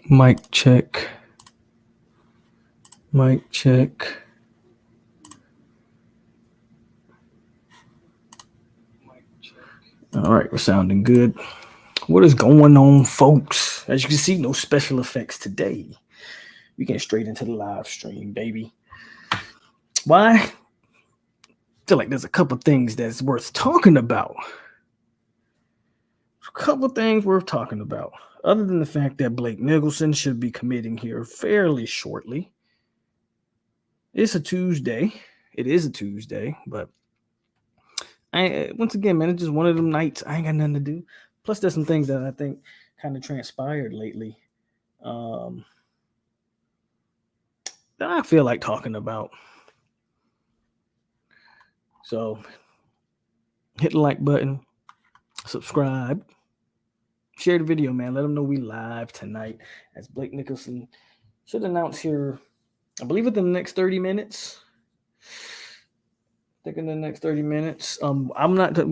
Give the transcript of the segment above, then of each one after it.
Mic check. Mic check. All right, we're sounding good. What is going on, folks? As you can see, no special effects today. We get straight into the live stream, baby. Why? I feel like there's a couple things that's worth talking about. Other than the fact that Blake Nicholson should be committing here fairly shortly. It's a Tuesday. It is a Tuesday, but once again, man, it's just one of them nights. I ain't got nothing to do. Plus, there's some things that I think kind of transpired lately that I feel like talking about. So, hit the like button, subscribe, share the video, man. Let them know we live tonight as Blake Nicholson should announce here, I believe, within the next 30 minutes. We're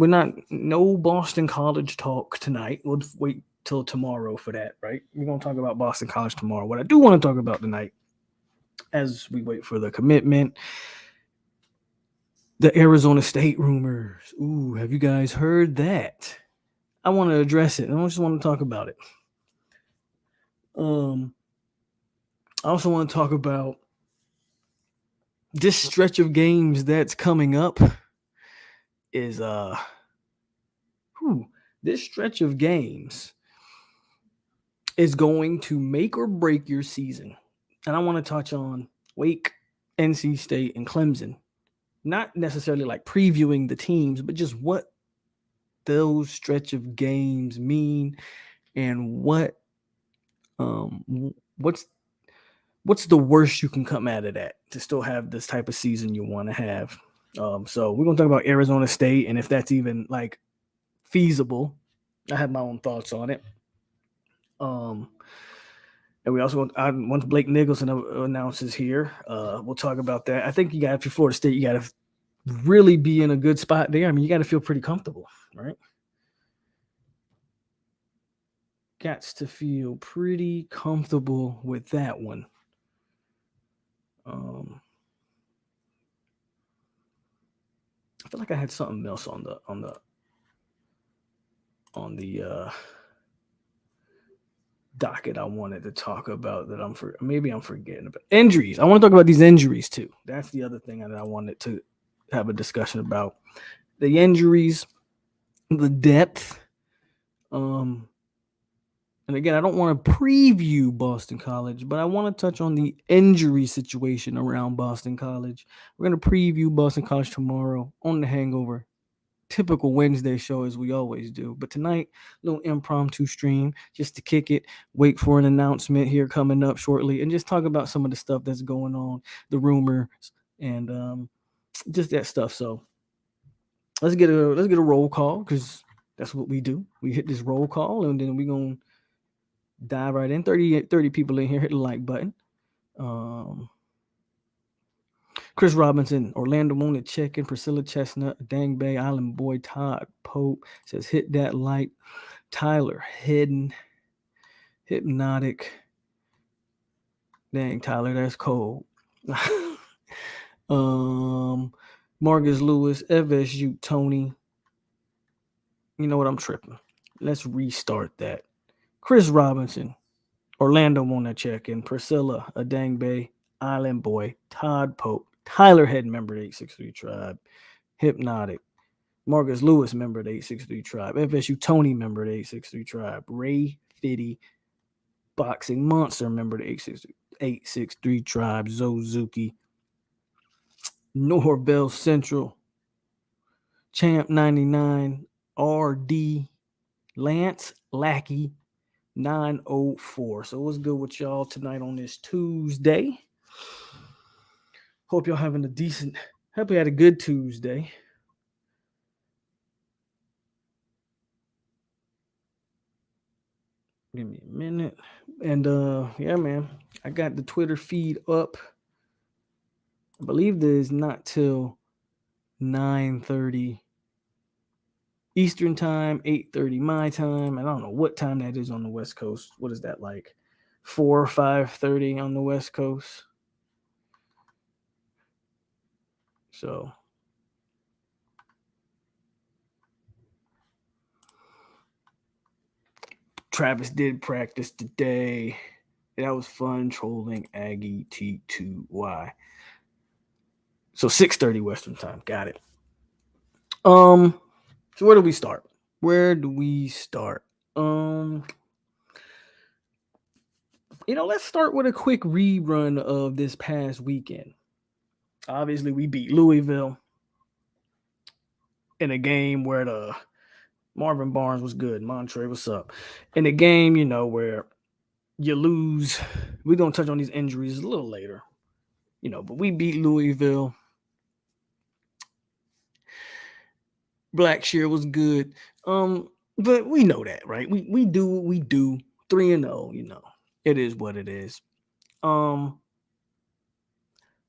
not, no Boston College talk tonight. We'll wait till tomorrow for that, right? We're going to talk about Boston College tomorrow. What I do want to talk about tonight, as we wait for the commitment, the Arizona State rumors. Ooh, have you guys heard that? I want to address it. I just want to talk about it. I also want to talk about this stretch of games that's coming up. This stretch of games is going to make or break your season. And I want to touch on Wake, NC State, and Clemson. Not necessarily like previewing the teams, but just what those stretch of games mean and what's the worst you can come out of that to still have this type of season you want to have. So we're going to talk about Arizona State and if that's even like feasible. I have my own thoughts on it. And we also once Blake Nicholson announces here, we'll talk about that. I think you got for Florida State, you got to really be in a good spot there. I mean, you got to feel pretty comfortable, right? Got to feel pretty comfortable with that one. I feel like I had something else on the docket I wanted to talk about that I'm forgetting about. Injuries. I want to talk about these injuries too. That's the other thing that I wanted to have a discussion about. The injuries, the depth. And again, I don't want to preview Boston College, but I want to touch on the injury situation around Boston College. We're going to preview Boston College tomorrow on The Hangover. Typical Wednesday show as we always do. But tonight, a little impromptu stream just to kick it, wait for an announcement here coming up shortly, and just talk about some of the stuff that's going on, the rumors, and just that stuff. So let's get a roll call because that's what we do. We hit this roll call and then we're going to dive right in. 30 people in here. Hit the like button. Chris Robinson, Orlando Moon at check-in, Priscilla Chestnut, Dang Bay, Island Boy, Todd Pope says hit that like. Tyler Hidden, Hypnotic. Dang, Tyler, that's cold. Marcus Lewis, FSU, Tony. You know what? I'm tripping. Let's restart that. Chris Robinson, Orlando on that check-in, Priscilla, a Dang Bay, Island Boy, Todd Pope, Tyler Head, member of the 863 Tribe, Hypnotic, Marcus Lewis, member of the 863 Tribe, FSU Tony, member of the 863 Tribe, Ray Fitty, Boxing Monster, member of the 863 Tribe, Zozuki, Norvell Central, Champ 99, RD, Lance Lackey, 904. So what's good with y'all tonight on this Tuesday? Hope y'all having hope you had a good Tuesday. Give me a minute. And yeah, man, I got the Twitter feed up. I believe there's not till 9:30 Eastern time, 8:30 my time. And I don't know what time that is on the West Coast. What is that like? 4 or 5:30 on the West Coast. So Travis did practice today. That was fun trolling Aggie T2Y. So 6:30 Western time. Got it. So where do we start? Let's start with a quick rerun of this past weekend. Obviously, we beat Louisville in a game where the Marvin Barnes was good. Montre, what's up? In a game, where you lose. We're gonna touch on these injuries a little later. But we beat Louisville. Blackshear was good. But we know that, right? We do what we do. 3-0, It is what it is.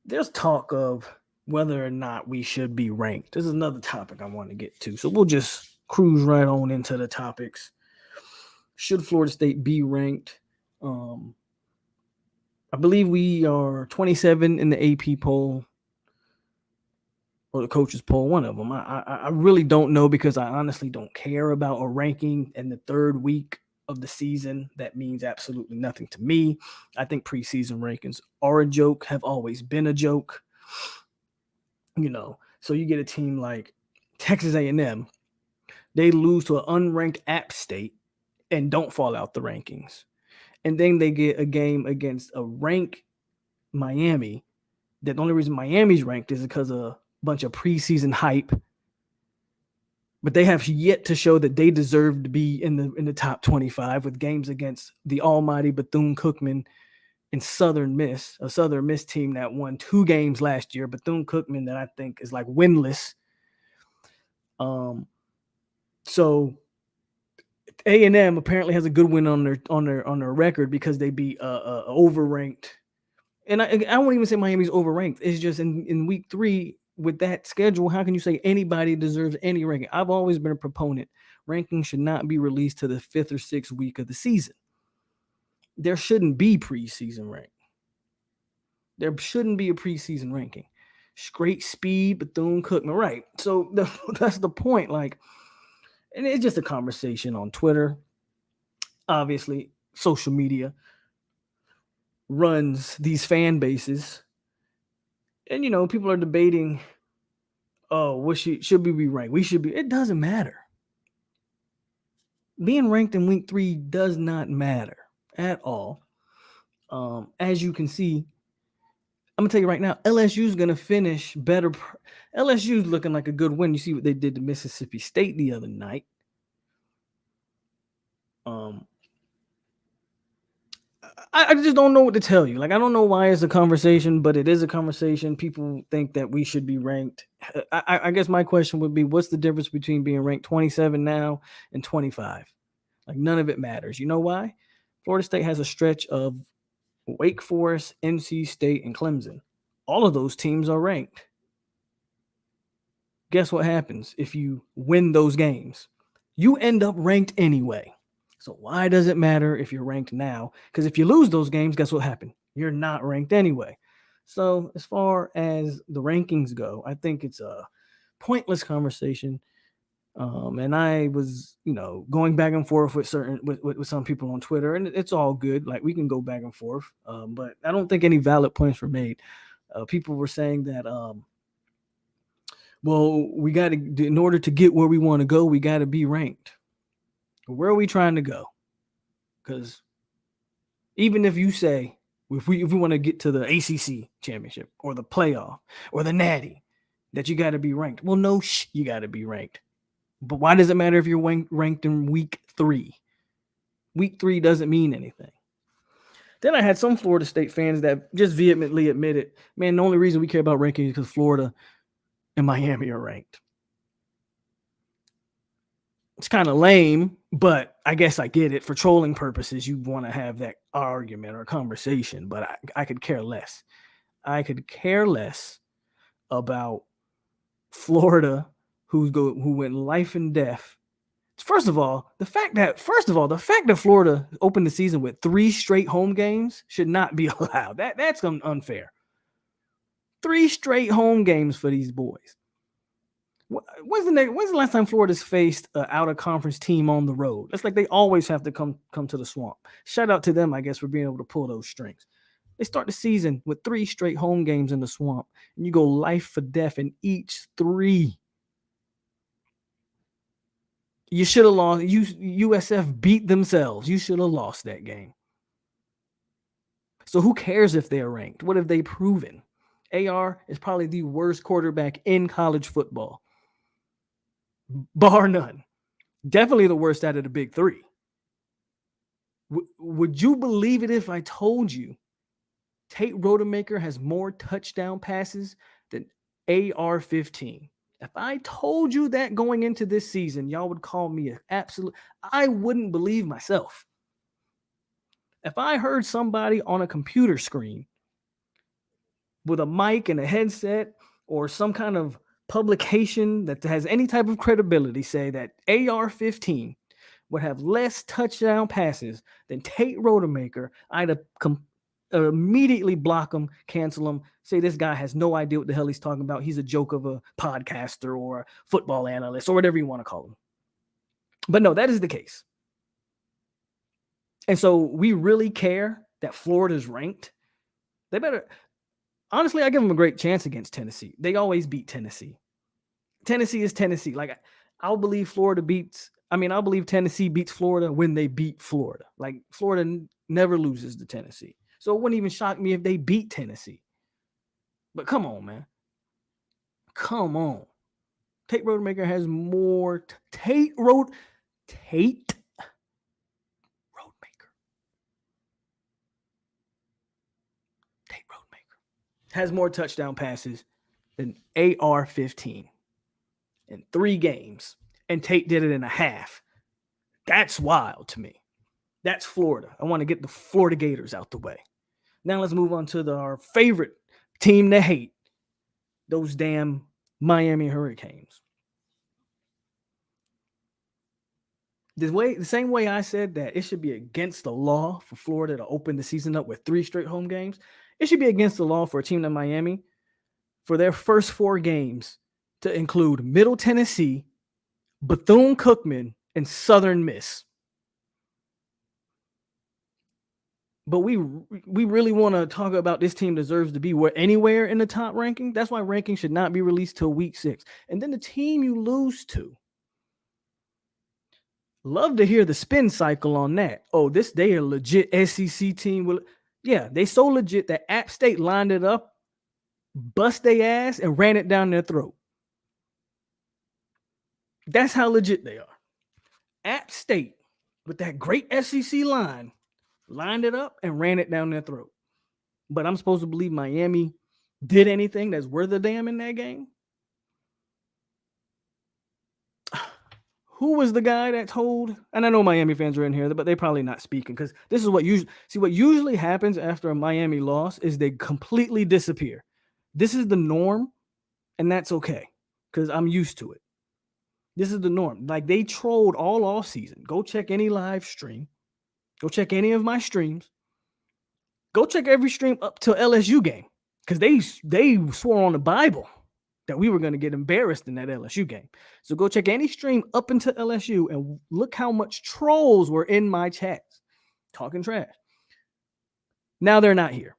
There's talk of whether or not we should be ranked. This is another topic I want to get to. So we'll just cruise right on into the topics. Should Florida State be ranked? I believe we are 27 in the AP poll or the coaches poll, one of them. I really don't know because I honestly don't care about a ranking in the third week of the season. That means absolutely nothing to me. I think preseason rankings are a joke, have always been a joke. So you get a team like Texas A&M, they lose to an unranked App State and don't fall out the rankings. And then they get a game against a ranked Miami. That the only reason Miami's ranked is because of a bunch of preseason hype. But they have yet to show that they deserve to be in the top 25 with games against the almighty Bethune-Cookman and Southern Miss, a Southern Miss team that won 2 games last year. Bethune-Cookman that I think is like winless. So A&M apparently has a good win on their record because they beat overranked. And I won't even say Miami's overranked. It's just in week 3 with that schedule, how can you say anybody deserves any ranking? I've always been a proponent. Ranking should not be released to the 5th or 6th week of the season. There shouldn't be preseason rank. There shouldn't be a preseason ranking. Great speed, Bethune-Cookman, right? So that's the point. Like, and it's just a conversation on Twitter. Obviously, social media runs these fan bases. And, people are debating, should we be ranked? We should be. It doesn't matter. Being ranked in week 3 does not matter at all. As you can see, I'm going to tell you right now, LSU is going to finish better. LSU is looking like a good win. You see what they did to Mississippi State the other night. I just don't know what to tell you. Like, I don't know why it's a conversation, but it is a conversation. People think that we should be ranked. I guess my question would be, what's the difference between being ranked 27 now and 25? Like, none of it matters. You know why? Florida State has a stretch of Wake Forest, NC State, and Clemson. All of those teams are ranked. Guess what happens if you win those games? You end up ranked anyway. So why does it matter if you're ranked now? Because if you lose those games, guess what happened? You're not ranked anyway. So as far as the rankings go, I think it's a pointless conversation. And I was, going back and forth with some people on Twitter, and it's all good. Like, we can go back and forth. But I don't think any valid points were made. People were saying that, well, we got to, in order to get where we want to go, we got to be ranked. Where are we trying to go? Because even if you say, if we want to get to the ACC championship or the playoff or the Natty, that you got to be ranked. Well, no, you got to be ranked. But why does it matter if you're ranked in week 3? Week 3 doesn't mean anything. Then I had some Florida State fans that just vehemently admitted, man, the only reason we care about ranking is because Florida and Miami are ranked. It's kind of lame, but I guess I get it. For trolling purposes, you want to have that argument or conversation, but I could care less. I could care less about Florida, who went life and death First of all, the fact that Florida opened the season with 3 straight home games should not be allowed. That's unfair. 3 straight home games for these boys. When's the last time Florida's faced an out of conference team on the road? It's like they always have to come to the swamp. Shout out to them, I guess, for being able to pull those strings. They start the season with 3 straight home games in the swamp, and you go life for death in each 3. You should have lost. USF beat themselves. You should have lost that game. So who cares if they're ranked? What have they proven? AR is probably the worst quarterback in college football, bar none. Definitely the worst out of the big 3. Would you believe it if I told you Tate Rodemaker has more touchdown passes than AR-15? If I told you that going into this season, y'all would call me an absolute. I wouldn't believe myself. If I heard somebody on a computer screen with a mic and a headset or some kind of publication that has any type of credibility say that AR-15 would have less touchdown passes than Tate Rodemaker, I'd immediately block him, cancel him, say this guy has no idea what the hell he's talking about. He's a joke of a podcaster or a football analyst or whatever you want to call him. But no, that is the case. And so we really care that Florida's ranked. They better, honestly, I give them a great chance against Tennessee. They always beat Tennessee. Tennessee is Tennessee. Like, I'll believe Tennessee beats Florida when they beat Florida. Like, Florida never loses to Tennessee. So it wouldn't even shock me if they beat Tennessee. But come on, man. Come on. Tate Rodemaker has more. Tate Rodemaker has more touchdown passes than AR-15 in 3 games. And Tate did it in a half. That's wild to me. That's Florida. I want to get the Florida Gators out the way. Now let's move on to our favorite team to hate, those damn Miami Hurricanes. The same way I said that it should be against the law for Florida to open the season up with 3 straight home games, it should be against the law for a team like Miami for their first 4 games to include Middle Tennessee, Bethune-Cookman, and Southern Miss. But we really want to talk about this team deserves to be anywhere in the top ranking. That's why ranking should not be released till week 6. And then the team you lose to. Love to hear the spin cycle on that. Oh, they are a legit SEC team. Yeah, they so legit that App State lined it up, bust their ass, and ran it down their throat. That's how legit they are. App State, with that great SEC line, lined it up and ran it down their throat. But I'm supposed to believe Miami did anything that's worth a damn in that game? Who was the guy that told, and I know Miami fans are in here, but they're probably not speaking because this is what usually happens after a Miami loss is they completely disappear. This is the norm, and that's okay because I'm used to it. This is the norm. Like, they trolled all off season. Go check any live stream. Go check any of my streams. Go check every stream up till LSU game because they swore on the Bible that we were going to get embarrassed in that LSU game. So go check any stream up until LSU and look how much trolls were in my chats talking trash. Now they're not here.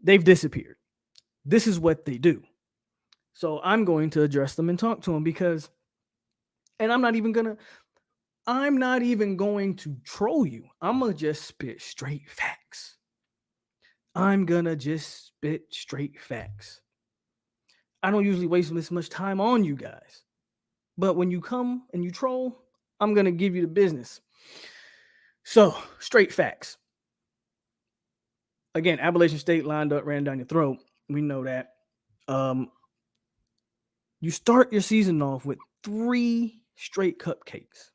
They've disappeared. This is what they do. So I'm going to address them and talk to them and I'm not even going to troll you. I'm going to just spit straight facts. I'm going to just spit straight facts. I don't usually waste this much time on you guys. But when you come and you troll, I'm going to give you the business. So, straight facts. Again, Appalachian State lined up, ran down your throat. We know that. You start your season off with 3 straight cupcakes.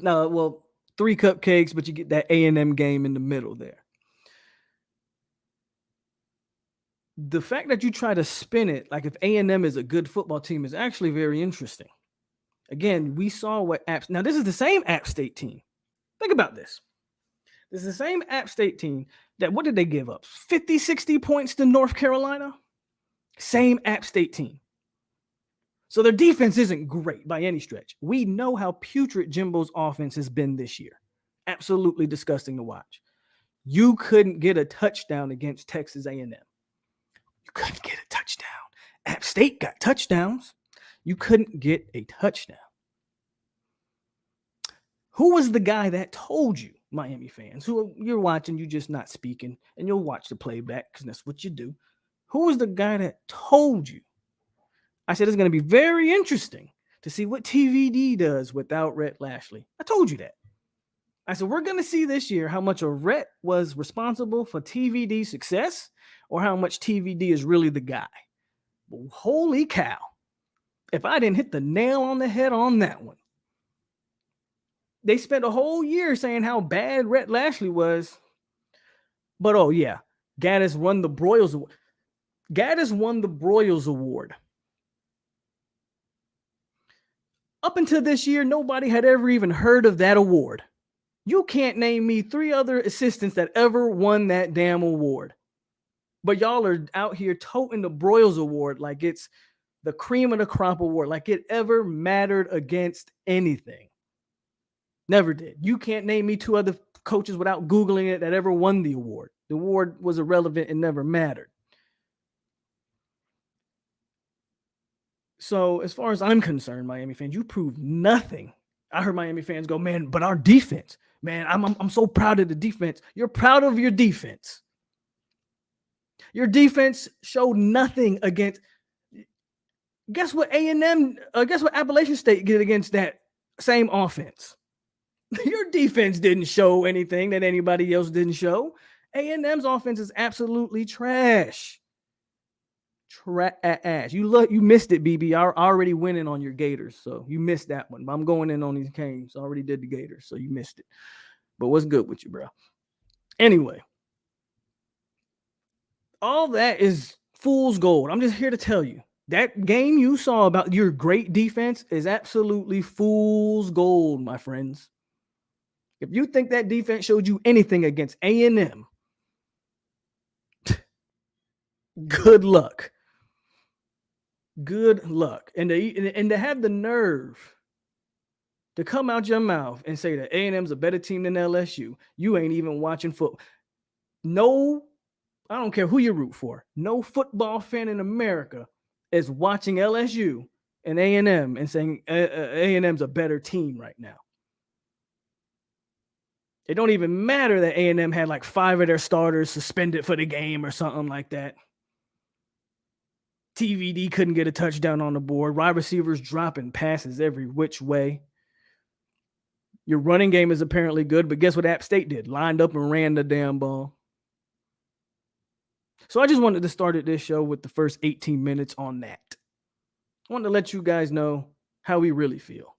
Now, well, 3 cupcakes, but you get that A&M game in the middle there. The fact that you try to spin it like if A&M is a good football team is actually very interesting. Again, we saw what App. Now this is the same App State team. Think about this. This is the same App State team that, what did they give up? 50, 60 points to North Carolina? Same App State team. So their defense isn't great by any stretch. We know how putrid Jimbo's offense has been this year. Absolutely disgusting to watch. You couldn't get a touchdown against Texas A&M. You couldn't get a touchdown. App State got touchdowns. You couldn't get a touchdown. Who was the guy that told you, Miami fans, who you're watching, you just not speaking, and you'll watch the playback because that's what you do. Who was the guy that told you? I said it's going to be very interesting to see what TVD does without Rhett Lashley. I told you that. I said we're going to see this year how much of Rhett was responsible for TVD's success or how much TVD is really the guy. But holy cow. If I didn't hit the nail on the head on that one. They spent a whole year saying how bad Rhett Lashley was. But oh yeah, Gattis won the Broyles Award. Gattis won the Broyles Award. Up until this year, nobody had ever even heard of that award. You can't name me 3 other assistants that ever won that damn award. But y'all are out here toting the Broyles Award like it's the cream of the crop award, like it ever mattered against anything. Never did. You can't name me 2 other coaches without Googling it that ever won the award. The award was irrelevant and never mattered. So as far as I'm concerned, Miami fans, you proved nothing. I heard Miami fans go, man, but our defense, man, I'm so proud of the defense. You're proud of your defense. Your defense showed nothing against. Guess what guess what Appalachian State did against that same offense? Your defense didn't show anything that anybody else didn't show. A&M's offense is absolutely trash. Trash. You missed it, BB. I already winning on your Gators, so you missed that one. But I'm going in on these Canes. I already did the Gators, so you missed it. But what's good with you, bro? Anyway, all that is fool's gold. I'm just here to tell you that game you saw about your great defense is absolutely fool's gold, my friends. If you think that defense showed you anything against A&M, good luck. Good luck. And to have the nerve to come out your mouth and say that A&M's a better team than LSU, you ain't even watching football. No, I don't care who you root for. No football fan in America is watching LSU and A&M and saying A&M's a better team right now. It don't even matter that A&M had like 5 of their starters suspended for the game or something like that. TVD couldn't get a touchdown on the board. Wide receivers dropping passes every which way. Your running game is apparently good, but guess what App State did? Lined up and ran the damn ball. So I just wanted to start this show with the first 18 minutes on that. I wanted to let you guys know how we really feel.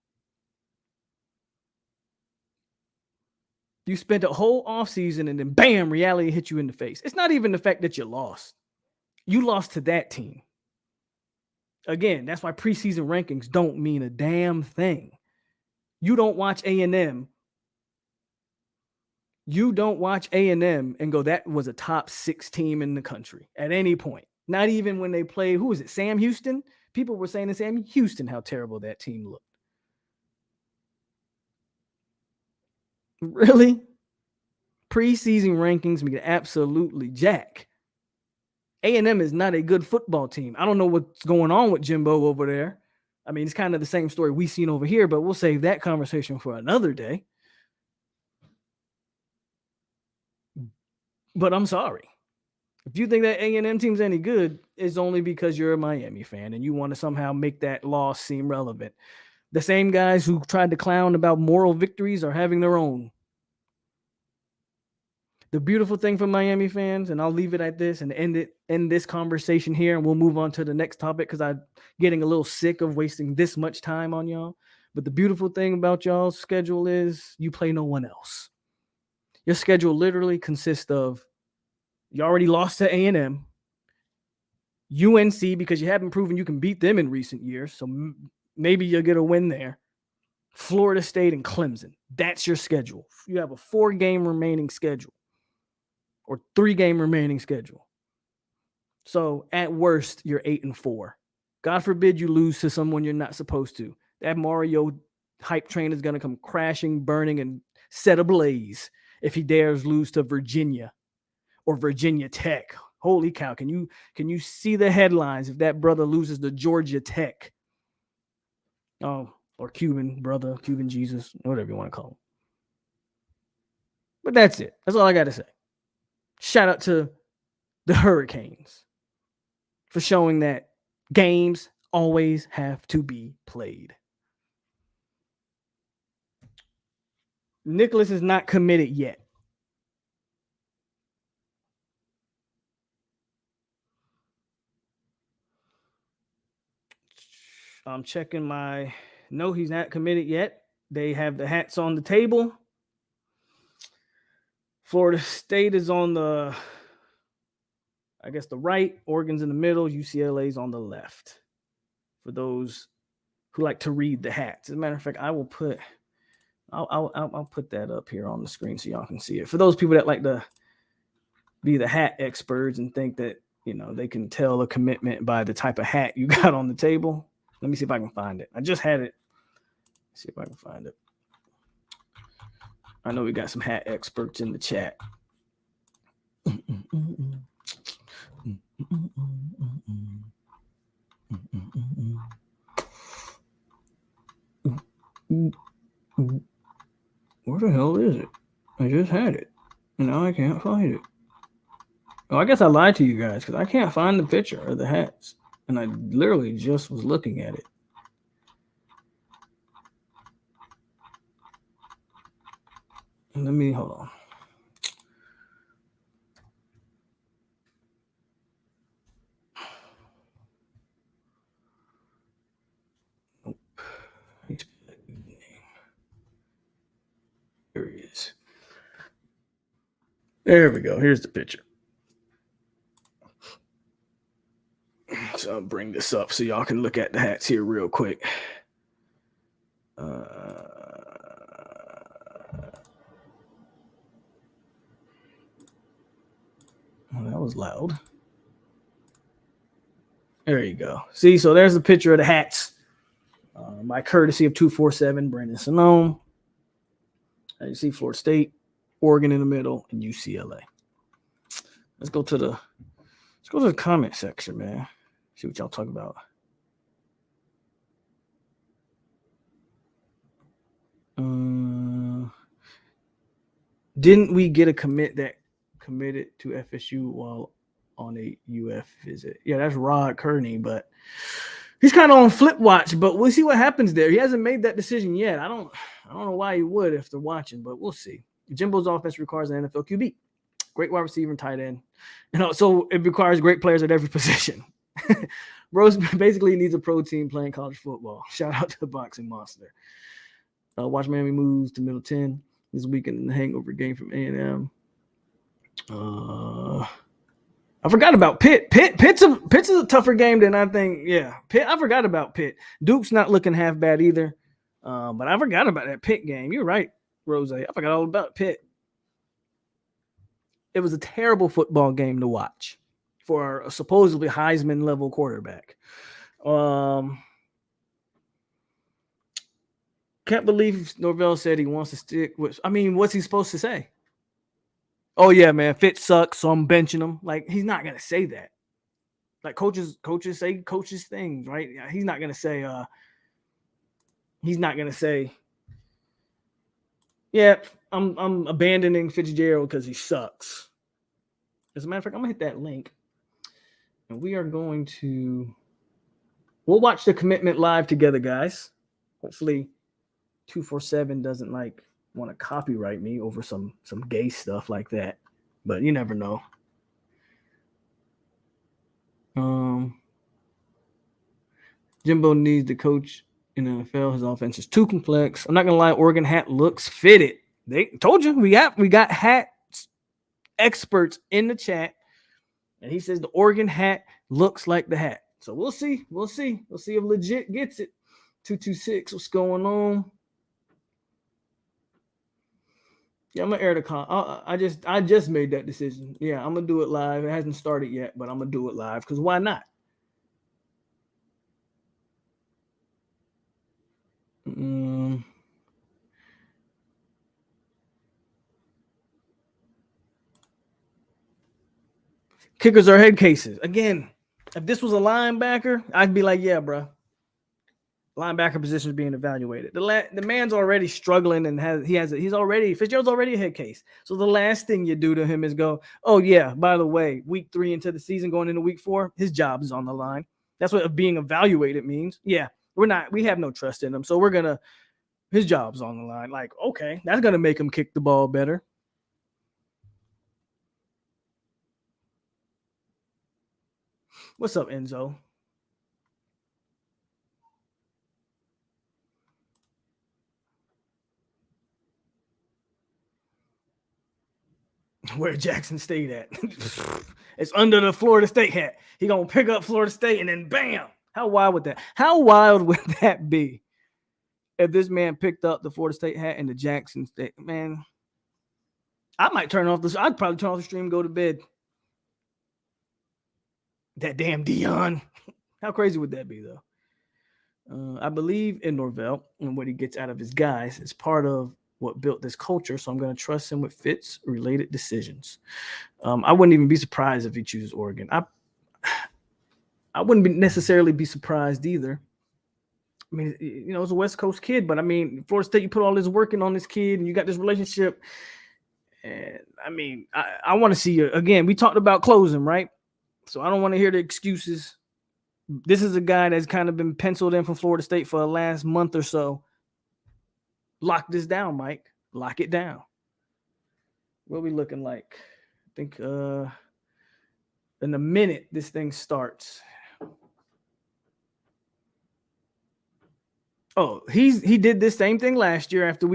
You spent a whole offseason and then bam, reality hit you in the face. It's not even the fact that you lost. You lost to that team. Again, that's why preseason rankings don't mean a damn thing. You don't watch A&M. You don't watch A&M and go, that was a top 6 team in the country at any point. Not even when they played, who was it, Sam Houston? People were saying to Sam Houston how terrible that team looked. Really? Preseason rankings mean absolutely jack. A&M is not a good football team. I don't know what's going on with Jimbo over there. I mean, it's kind of the same story we've seen over here, but we'll save that conversation for another day. But I'm sorry. If you think that A&M team's any good, it's only because you're a Miami fan and you want to somehow make that loss seem relevant. The same guys who tried to clown about moral victories are having their own. The beautiful thing for Miami fans, and I'll leave it at this and end this conversation here, and we'll move on to the next topic because I'm getting a little sick of wasting this much time on y'all. But the beautiful thing about y'all's schedule is you play no one else. Your schedule literally consists of you already lost to A&M, UNC because you haven't proven you can beat them in recent years. So Maybe you'll get a win there. Florida State and Clemson. That's your schedule. You have a 4-game remaining schedule or 3-game remaining schedule. So at worst, you're 8-4. God forbid you lose to someone you're not supposed to. That Mario hype train is going to come crashing, burning, and set ablaze if he dares lose to Virginia or Virginia Tech. Holy cow. Can you see the headlines if that brother loses to Georgia Tech? Oh, or Cuban brother, Cuban Jesus, whatever you want to call him. But that's it. That's all I got to say. Shout out to the Hurricanes for showing that games always have to be played. Nicholas is not committed yet. I'm checking my... No, he's not committed yet. They have the hats on the table. Florida State is on the, I guess, the right. Oregon's in the middle. UCLA's on the left. For those who like to read the hats. As a matter of fact, I'll put that up here on the screen so y'all can see it. For those people that like to be the hat experts and think that, you know, they can tell a commitment by the type of hat you got on the table. Let me see if I can find it. I just had it. Let's see if I can find it. I know we got some hat experts in the chat. Where the hell is it? I just had it, and now I can't find it. Oh, I guess I lied to you guys because I can't find the picture of the hats, and I literally just was looking at it. Let me hold on. Nope. There he is. There we go. Here's the picture. So I'll bring this up so y'all can look at the hats here real quick. Oh, that was loud. There you go. See, so there's the picture of the hats. By courtesy of 247 Brandon Seminole. As you see, Florida State, Oregon in the middle, and UCLA. Let's go to the comment section, man. See what y'all talk about. Didn't we get a commit that committed to FSU while on a UF visit? Yeah, that's Rod Kearney, but he's kind of on flip watch, but we'll see what happens there. He hasn't made that decision yet. I don't know why he would if they're watching, but we'll see. Jimbo's offense requires an NFL QB, great wide receiver and tight end. So it requires great players at every position. Rose basically needs a pro team playing college football. Shout out to the Boxing Monster. Watch Miami moves to Middle 10 this weekend in the hangover game from A&M. I forgot about Pitt. Pitt's a tougher game than I think. Yeah, Pitt. I forgot about Pitt. Duke's not looking half bad either. But I forgot about that Pitt game. You're right, Rose. I forgot all about Pitt. It was a terrible football game to watch for a supposedly Heisman level quarterback. Can't believe Norvell said he wants to stick with. I mean, what's he supposed to say? Oh yeah, man, Fitz sucks, so I'm benching him. Like, he's not gonna say that. Like, coaches say coaches things, right? He's not gonna say. Yeah, I'm abandoning Fitzgerald because he sucks. As a matter of fact, I'm gonna hit that link, and we are going to. We'll watch the commitment live together, guys. Hopefully 247 doesn't want to copyright me over some gay stuff like that, but you never know. Jimbo needs the coach in the NFL. His offense is too complex. I'm not gonna lie, Oregon hat looks fitted. They told you we got hat experts in the chat, and he says the Oregon hat looks like the hat. So we'll see if legit gets it 226. What's going on? Yeah, I'm gonna air the con. I just made that decision. Yeah, I'm gonna do it live. It hasn't started yet, but I'm gonna do it live because why not? Kickers are head cases. Again, if this was a linebacker, I'd be like, yeah, bro. Linebacker position is being evaluated. The man's already struggling and Fitzgerald's already a head case. So the last thing you do to him is go, oh yeah, by the way, week 3 into the season, going into week 4, his job is on the line. That's what being evaluated means. Yeah, we have no trust in him, so his job's on the line. Like, okay, that's gonna make him kick the ball better. What's up, Enzo? Where Jackson State at? It's under the Florida State hat. He gonna pick up Florida State and then bam. How wild would that be? If this man picked up the Florida State hat and the Jackson State, man, I'd probably turn off the stream and go to bed. That damn Dion. How crazy would that be, though? I believe in Norvell and what he gets out of his guys is part of what built this culture. So I'm going to trust him with Fitz-related decisions. I wouldn't even be surprised if he chooses Oregon. I wouldn't necessarily be surprised either. I mean, it's a West Coast kid, but I mean, Florida State, you put all this work in on this kid and you got this relationship. And I mean, I want to see you again. We talked about closing, right? So I don't want to hear the excuses. This is a guy that's kind of been penciled in from Florida State for the last month or so. Lock this down, Mike. Lock it down. What are we looking like? I think in a minute this thing starts. Oh, he did this same thing last year. After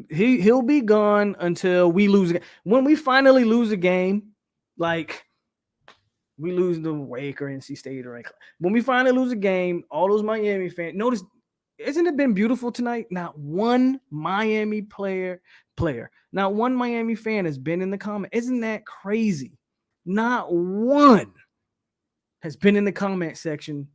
he'll be gone until we lose a game. When we finally lose a game, like we lose to Wake or NC State or when we finally lose a game, all those Miami fans notice. Isn't it been beautiful tonight? Not one Miami player, not one Miami fan has been in the comment. Isn't that crazy? Not one has been in the comment section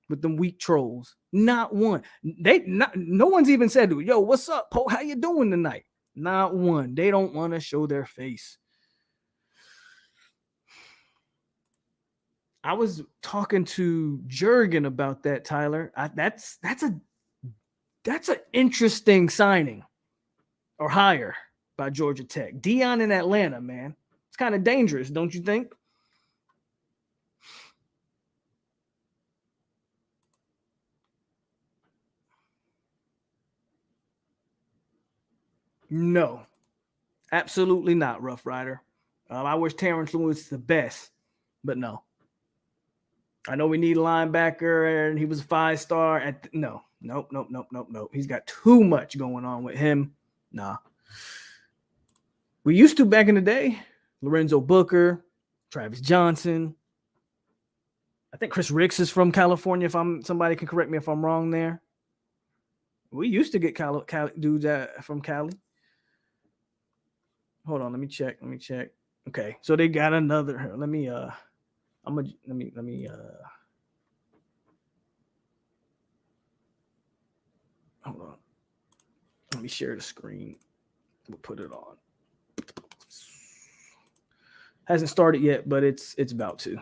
with them weak trolls. Not one. No one's even said, yo, what's up, Poe? How you doing tonight? Not one. They don't want to show their face. I was talking to Jurgen about that, Tyler. That's an interesting signing or hire by Georgia Tech. Dion in Atlanta, man. It's kind of dangerous, don't you think? No, absolutely not, Rough Rider. I wish Terrence Lewis the best, but no. I know we need a linebacker, and he was a 5-star. Nope. He's got too much going on with him. Nah. We used to back in the day. Lorenzo Booker, Travis Johnson. I think Chris Ricks is from California. Somebody can correct me if I'm wrong there. We used to get Cali dudes from Cali. Hold on, let me check. Okay, so they got another. Let me. Hold on. Let me share the screen. We'll put it on. Hasn't started yet, but it's about to.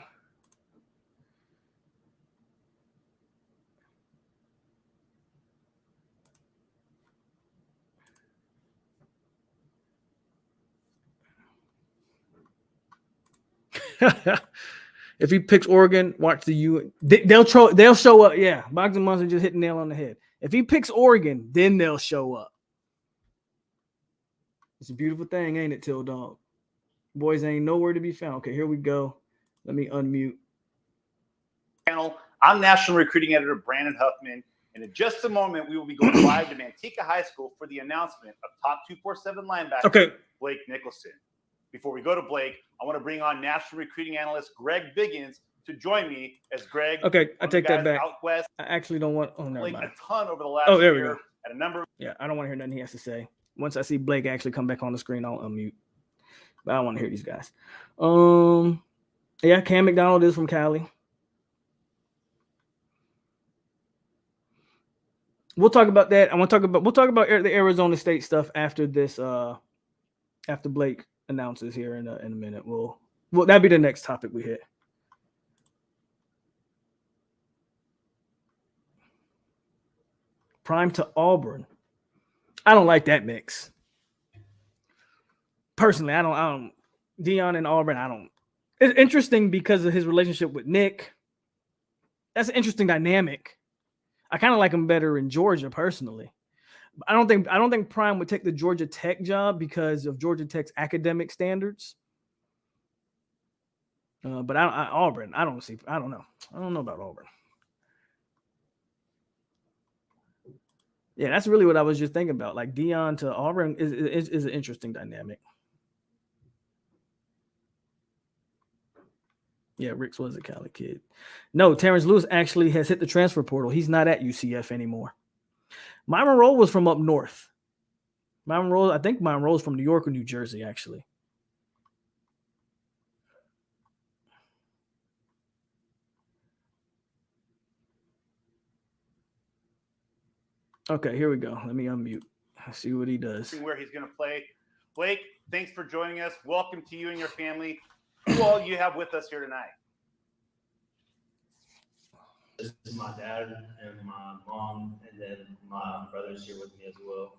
If he picks Oregon, watch the U. They'll show up. Yeah, Boxing Monster just hit the nail on the head. If he picks Oregon, then they'll show up. It's a beautiful thing, ain't it, Till Dog? Boys ain't nowhere to be found. Okay, here we go. Let me unmute. I'm National Recruiting Editor Brandon Huffman, and in just a moment, we will be going live to Manteca High School for the announcement of top 247 linebacker Blake Nicholson. Before we go to Blake, I want to bring on National Recruiting Analyst Greg Biggins to join me as Greg. Okay, I take that back. Out west. I actually don't want. Oh, never Blake mind. a ton over the last there we year go. at a number. Yeah, I don't want to hear nothing he has to say. Once I see Blake actually come back on the screen, I'll unmute. But I don't want to hear these guys. Yeah, Cam McDonald is from Cali. We'll talk about that. We'll talk about the Arizona State stuff after this. After Blake announces here in a minute. Well, that'll be the next topic we hit. Prime to Auburn. I don't like that mix. Personally, I don't. Deion and Auburn, I don't. It's interesting because of his relationship with Nick. That's an interesting dynamic. I kind of like him better in Georgia personally. I don't think Prime would take the Georgia Tech job because of Georgia Tech's academic standards. But Auburn, I don't know. I don't know about Auburn. Yeah, that's really what I was just thinking about. Like Deion to Auburn is an interesting dynamic. Yeah, Ricks was a Cali kid. No, Terrence Lewis actually has hit the transfer portal. He's not at UCF anymore. Myron Rolle was from up north. I think Myron Rolle is from New York or New Jersey, actually. Okay, here we go. Let me unmute. Let's see what he does. Where he's going to play. Blake, thanks for joining us. Welcome to you and your family. Who all you have with us here tonight? This is my dad and my mom, and then my brother's here with me as well.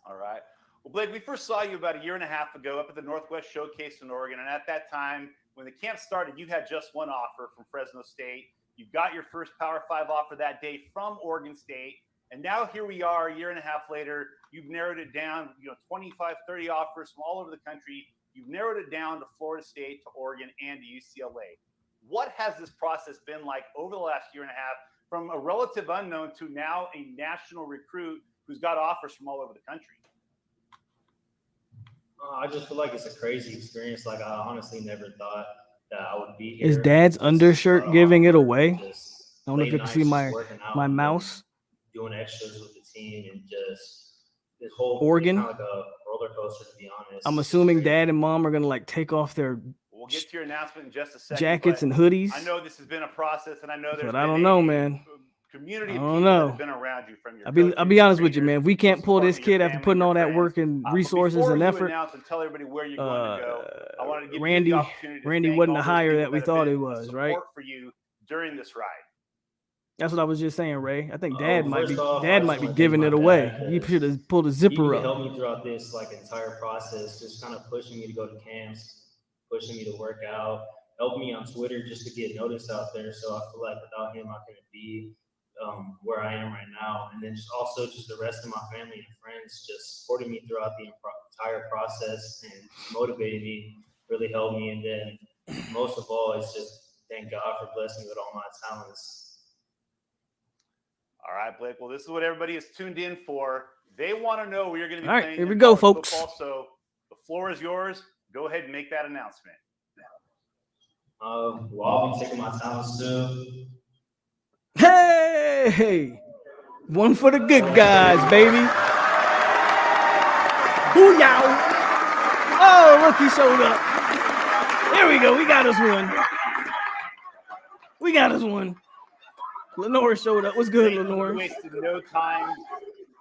All right. Well, Blake, we first saw you about a year and a half ago up at the Northwest Showcase in Oregon. And at that time, when the camp started, you had just one offer from Fresno State. You got your first Power 5 offer that day from Oregon State. And now here we are a year and a half later. You've narrowed it down, 25, 30 offers from all over the country. You've narrowed it down to Florida State, to Oregon, and to UCLA. What has this process been like over the last year and a half from a relative unknown to now a national recruit who's got offers from all over the country? I just feel like it's a crazy experience. Like, I honestly never thought that I would be here. Is Dad's undershirt giving it away? I don't know if you can see my mouse. Doing extras with the team and just this whole Oregon. Kind of like a roller coaster, to be honest. I'm assuming Dad and Mom are gonna take off their. We'll get to your announcement in just a second. Jackets and hoodies. I know this has been a process, and I know there's. But I don't know, man. Community of people that have been around you from your. I'll be honest with you, man. If we can't pull this kid after putting all that work and resources and effort. Announce and tell everybody where you're going to go. I wanted to give Randy, you the opportunity to Randy wasn't the hire that we thought he was, right? For you during this ride. That's what I was just saying, Ray. I think Dad might be giving it away. He should have pulled a zipper up. He helped me throughout this entire process, just kind of pushing me to go to camps, pushing me to work out, helped me on Twitter just to get noticed out there. So I feel like without him, I couldn't be where I am right now. And then just the rest of my family and friends just supported me throughout the entire process and motivated me, really helped me. And then most of all, it's just thank God for blessing me with all my talents. All right, Blake. Well, this is what everybody is tuned in for. They want to know where you're going to be playing. All right, here we go, folks. Football, so the floor is yours. Go ahead and make that announcement. Well, I'll be taking my talents soon. Hey! One for the good guys, baby. Booyah! Oh, rookie showed up. There we go. We got us one. Lenore showed up. What's good, Lenore? Wasted no time.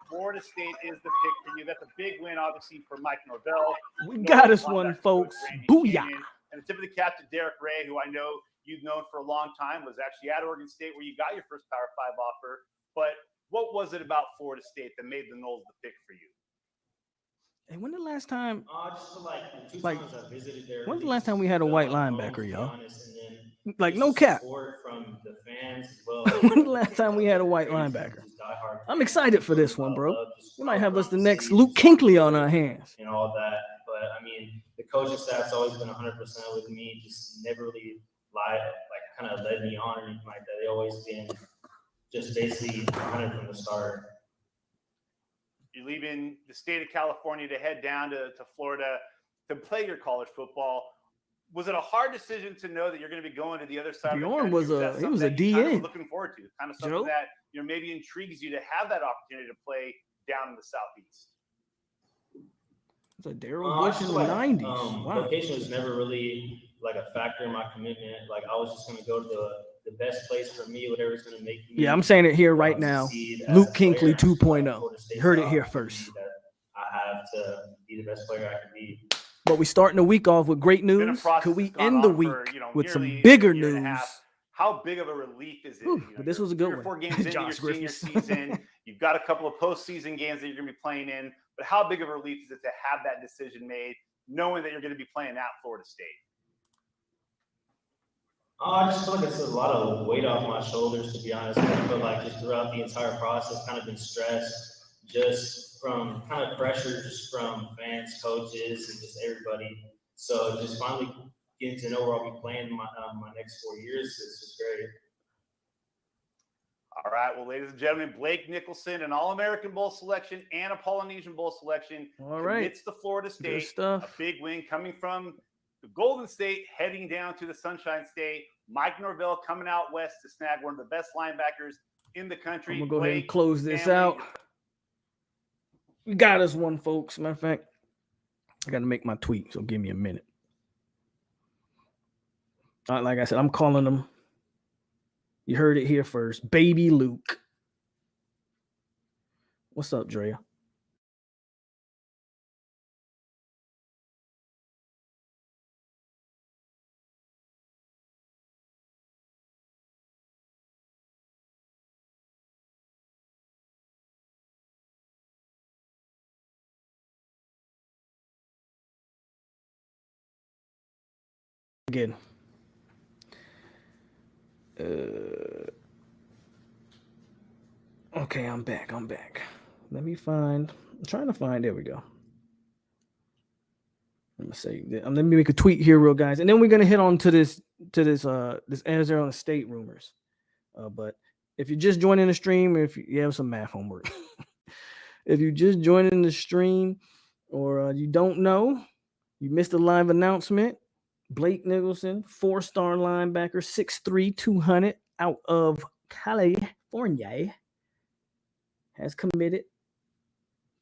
Florida State is the pick for you. That's a big win, obviously, for Mike Norvell. We got us one, folks. Booyah! And the tip of the cap to Derek Ray, who I know you've known for a long time, was actually at Oregon State where you got your first Power 5 offer. But what was it about Florida State that made the Noles the pick for you? Hey, when the last time? I just feel like the two times I visited there. When's the last time we had a white linebacker, y'all? Like, no cap. From the fans as well. When's the last time we had a white linebacker? I'm excited for this one, bro. We might have us the next Luke Kinkley on our hands. And all that. But, I mean, the coaching staff's always been 100% with me. Just never really kind of led me on or anything like that. They always been just basically 100 from the start. You're leaving the state of California to head down to Florida to play your college football. Was it a hard decision to know that you're going to be going to the other side of the Bjorn country? was a He was a that you kind of DN. were looking forward to, kind of something Joe? that maybe intrigues you to have that opportunity to play down in the Southeast. It's a Daryl Bush in the 90s. Wow. Location was never really like a factor in my commitment. Like I was just going to go to the best place for me, whatever's going to make me. Yeah, I'm saying it here right now. Luke Kinkley 2.0. You heard it here first. I have to be the best player I can be. But we're starting the week off with great news. Could we end the week with some bigger news? How big of a relief is it? But this was a good 3 or 4 one. games into your senior season. You've got a couple of postseason games that you're going to be playing in. But how big of a relief is it to have that decision made, knowing that you're going to be playing at Florida State? I just feel like it's a lot of weight off my shoulders, to be honest. I feel like just throughout the entire process, kind of been stressed, just from kind of pressure, just from fans, coaches, and just everybody. So just finally getting to know where I'll be playing my next 4 years is just great. All right, well, ladies and gentlemen, Blake Nicholson, an All-American Bowl selection and a Polynesian Bowl selection, commits to Florida State. A big win coming from the Golden State, heading down to the Sunshine State. Mike Norvell coming out west to snag one of the best linebackers in the country. I'm going to go ahead and close this out. We got us one, folks. Matter of fact, I got to make my tweet, so give me a minute. All right, like I said, I'm calling him. You heard it here first. Baby Luke. What's up, Drea? Again. Okay, I'm back. Let me find. I'm trying to find. There we go. Let me say. Let me make a tweet here, real guys, and then we're gonna hit on to this Arizona State rumors. But if you're just joining the stream, if you have some math homework, if you're just joining the stream, or you don't know, you missed a live announcement. Blake Nicholson, 4-star linebacker, 6'3", 200, out of California, has committed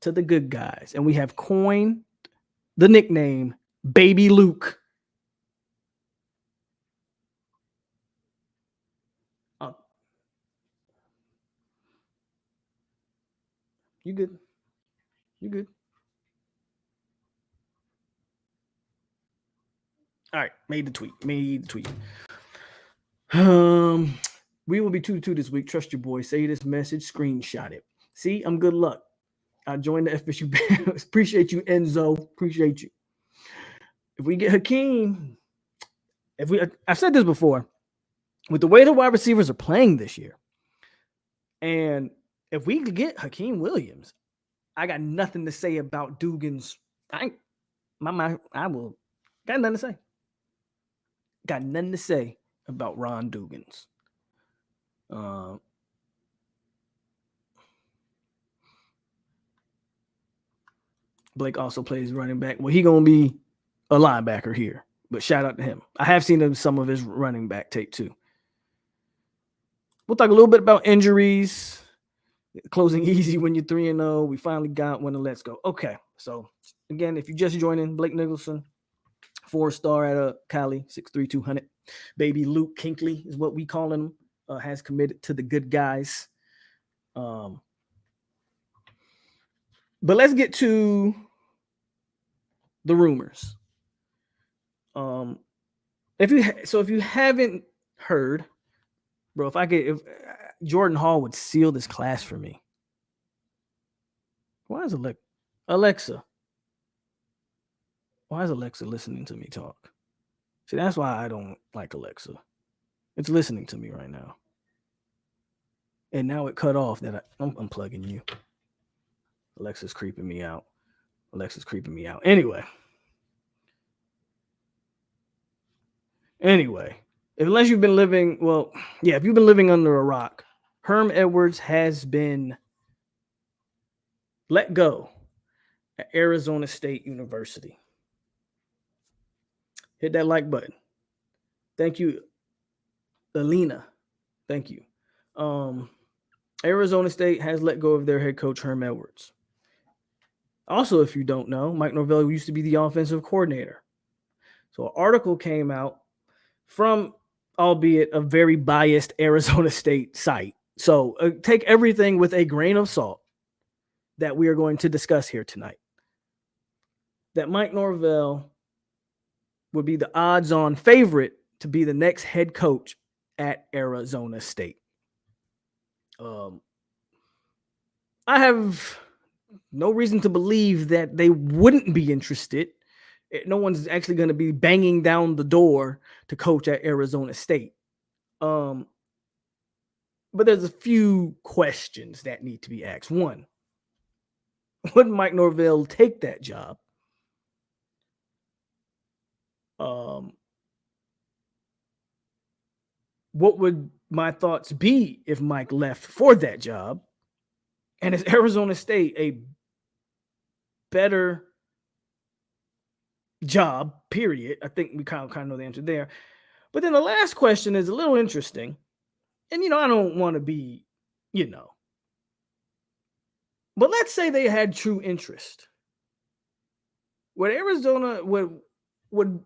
to the good guys. And we have coined the nickname Baby Luke. You good? You good? All right, made the tweet. We will be 2-2 this week. Trust your boy. Say this message, screenshot it. See, I'm good luck. I joined the FSU Bears. Appreciate you, Enzo. Appreciate you. If we get Hakeem, I've said this before, with the way the wide receivers are playing this year, and if we could get Hakeem Williams, I got nothing to say about Dugan's. Got nothing to say. Got nothing to say about Ron Dugans. Blake also plays running back. Well, he gonna be a linebacker here, but shout out to him. I have seen some of his running back tape too. We'll talk a little bit about injuries. Closing easy when you're 3-0. We finally got one, and let's go. Okay, so again, if you just joining, Blake Nicholson, 4-star at Cali, 6'3", 200. Baby Luke Kinkley is what we calling him. Has committed to the good guys. But let's get to the rumors. If you haven't heard, bro, if Jordan Hall would seal this class for me. Why is Alexa? Why is Alexa listening to me talk? See, that's why I don't like Alexa. It's listening to me right now. And now it cut off that I'm unplugging you. Alexa's creeping me out. Anyway, if you've been living under a rock, Herm Edwards has been let go at Arizona State University. Hit that like button. Thank you, Alina. Thank you. Arizona State has let go of their head coach, Herm Edwards. Also, if you don't know, Mike Norvell used to be the offensive coordinator. So an article came out from, albeit a very biased Arizona State site. So take everything with a grain of salt that we are going to discuss here tonight. That Mike Norvell would be the odds-on favorite to be the next head coach at Arizona State. I have no reason to believe that they wouldn't be interested. No one's actually going to be banging down the door to coach at Arizona State. But there's a few questions that need to be asked. One, would Mike Norvell take that job? What would my thoughts be if Mike left for that job? And is Arizona State a better job, period? I think we kind of know the answer there. But then the last question is a little interesting. And, I don't want to be, but let's say they had true interest. Would Arizona, would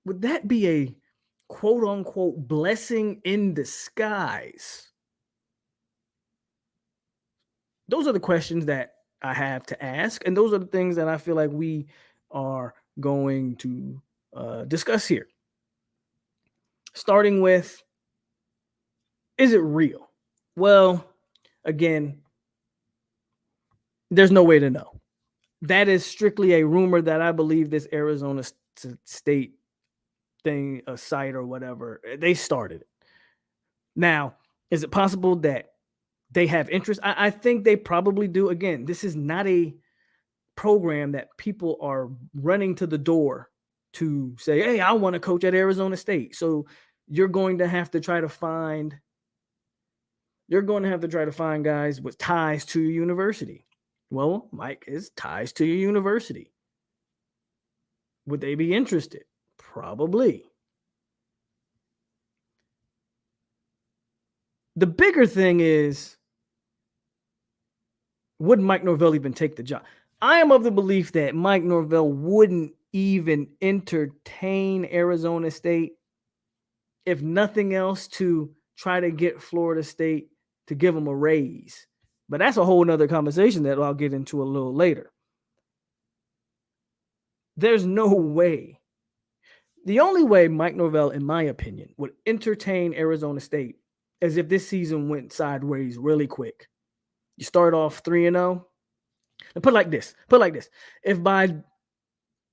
that be a quote unquote blessing in disguise? Those are the questions that I have to ask. And those are the things that I feel like we are going to discuss here. Starting with, is it real? Well, again, there's no way to know. That is strictly a rumor that I believe this Arizona State thing, a site or whatever, they started it. Now, is it possible that they have interest? I think they probably do. Again, this is not a program that people are running to the door to say, hey, I want to coach at Arizona State. So you're going to have to try to find guys with ties to your university. Well, Mike is ties to your university. Would they be interested? Probably. The bigger thing is, would Mike Norvell even take the job? I am of the belief that Mike Norvell wouldn't even entertain Arizona State, if nothing else, to try to get Florida State to give them a raise. But that's a whole nother conversation that I'll get into a little later. There's no way. The only way Mike Norvell, in my opinion, would entertain Arizona State is if this season went sideways really quick. You start off 3-0. And put it like this. If by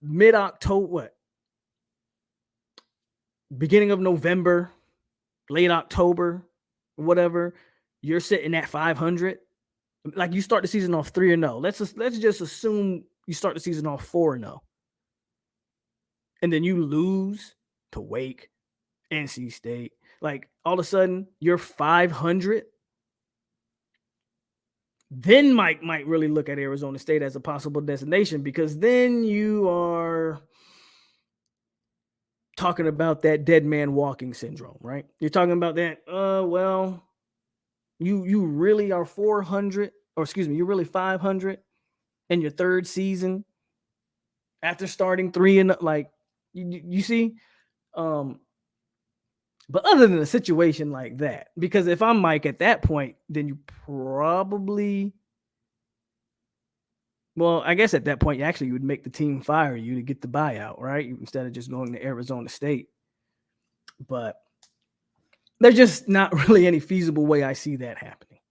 mid-October, beginning of November, late October, whatever, you're sitting at 500. Like you start the season off 3-0. Let's just assume you start the season off 4-0. And then you lose to Wake, NC State. Like all of a sudden you're 500. Then Mike might really look at Arizona State as a possible destination, because then you are talking about that dead man walking syndrome, right? You're talking about that, well, you really are 400, or excuse me, you're really 500 in your third season after starting 3-0, like you see. But other than a situation like that, because if I'm Mike at that point, then you probably, well, I guess at that point, you would make the team fire you to get the buyout, right? Instead of just going to Arizona State. But there's just not really any feasible way I see that happening.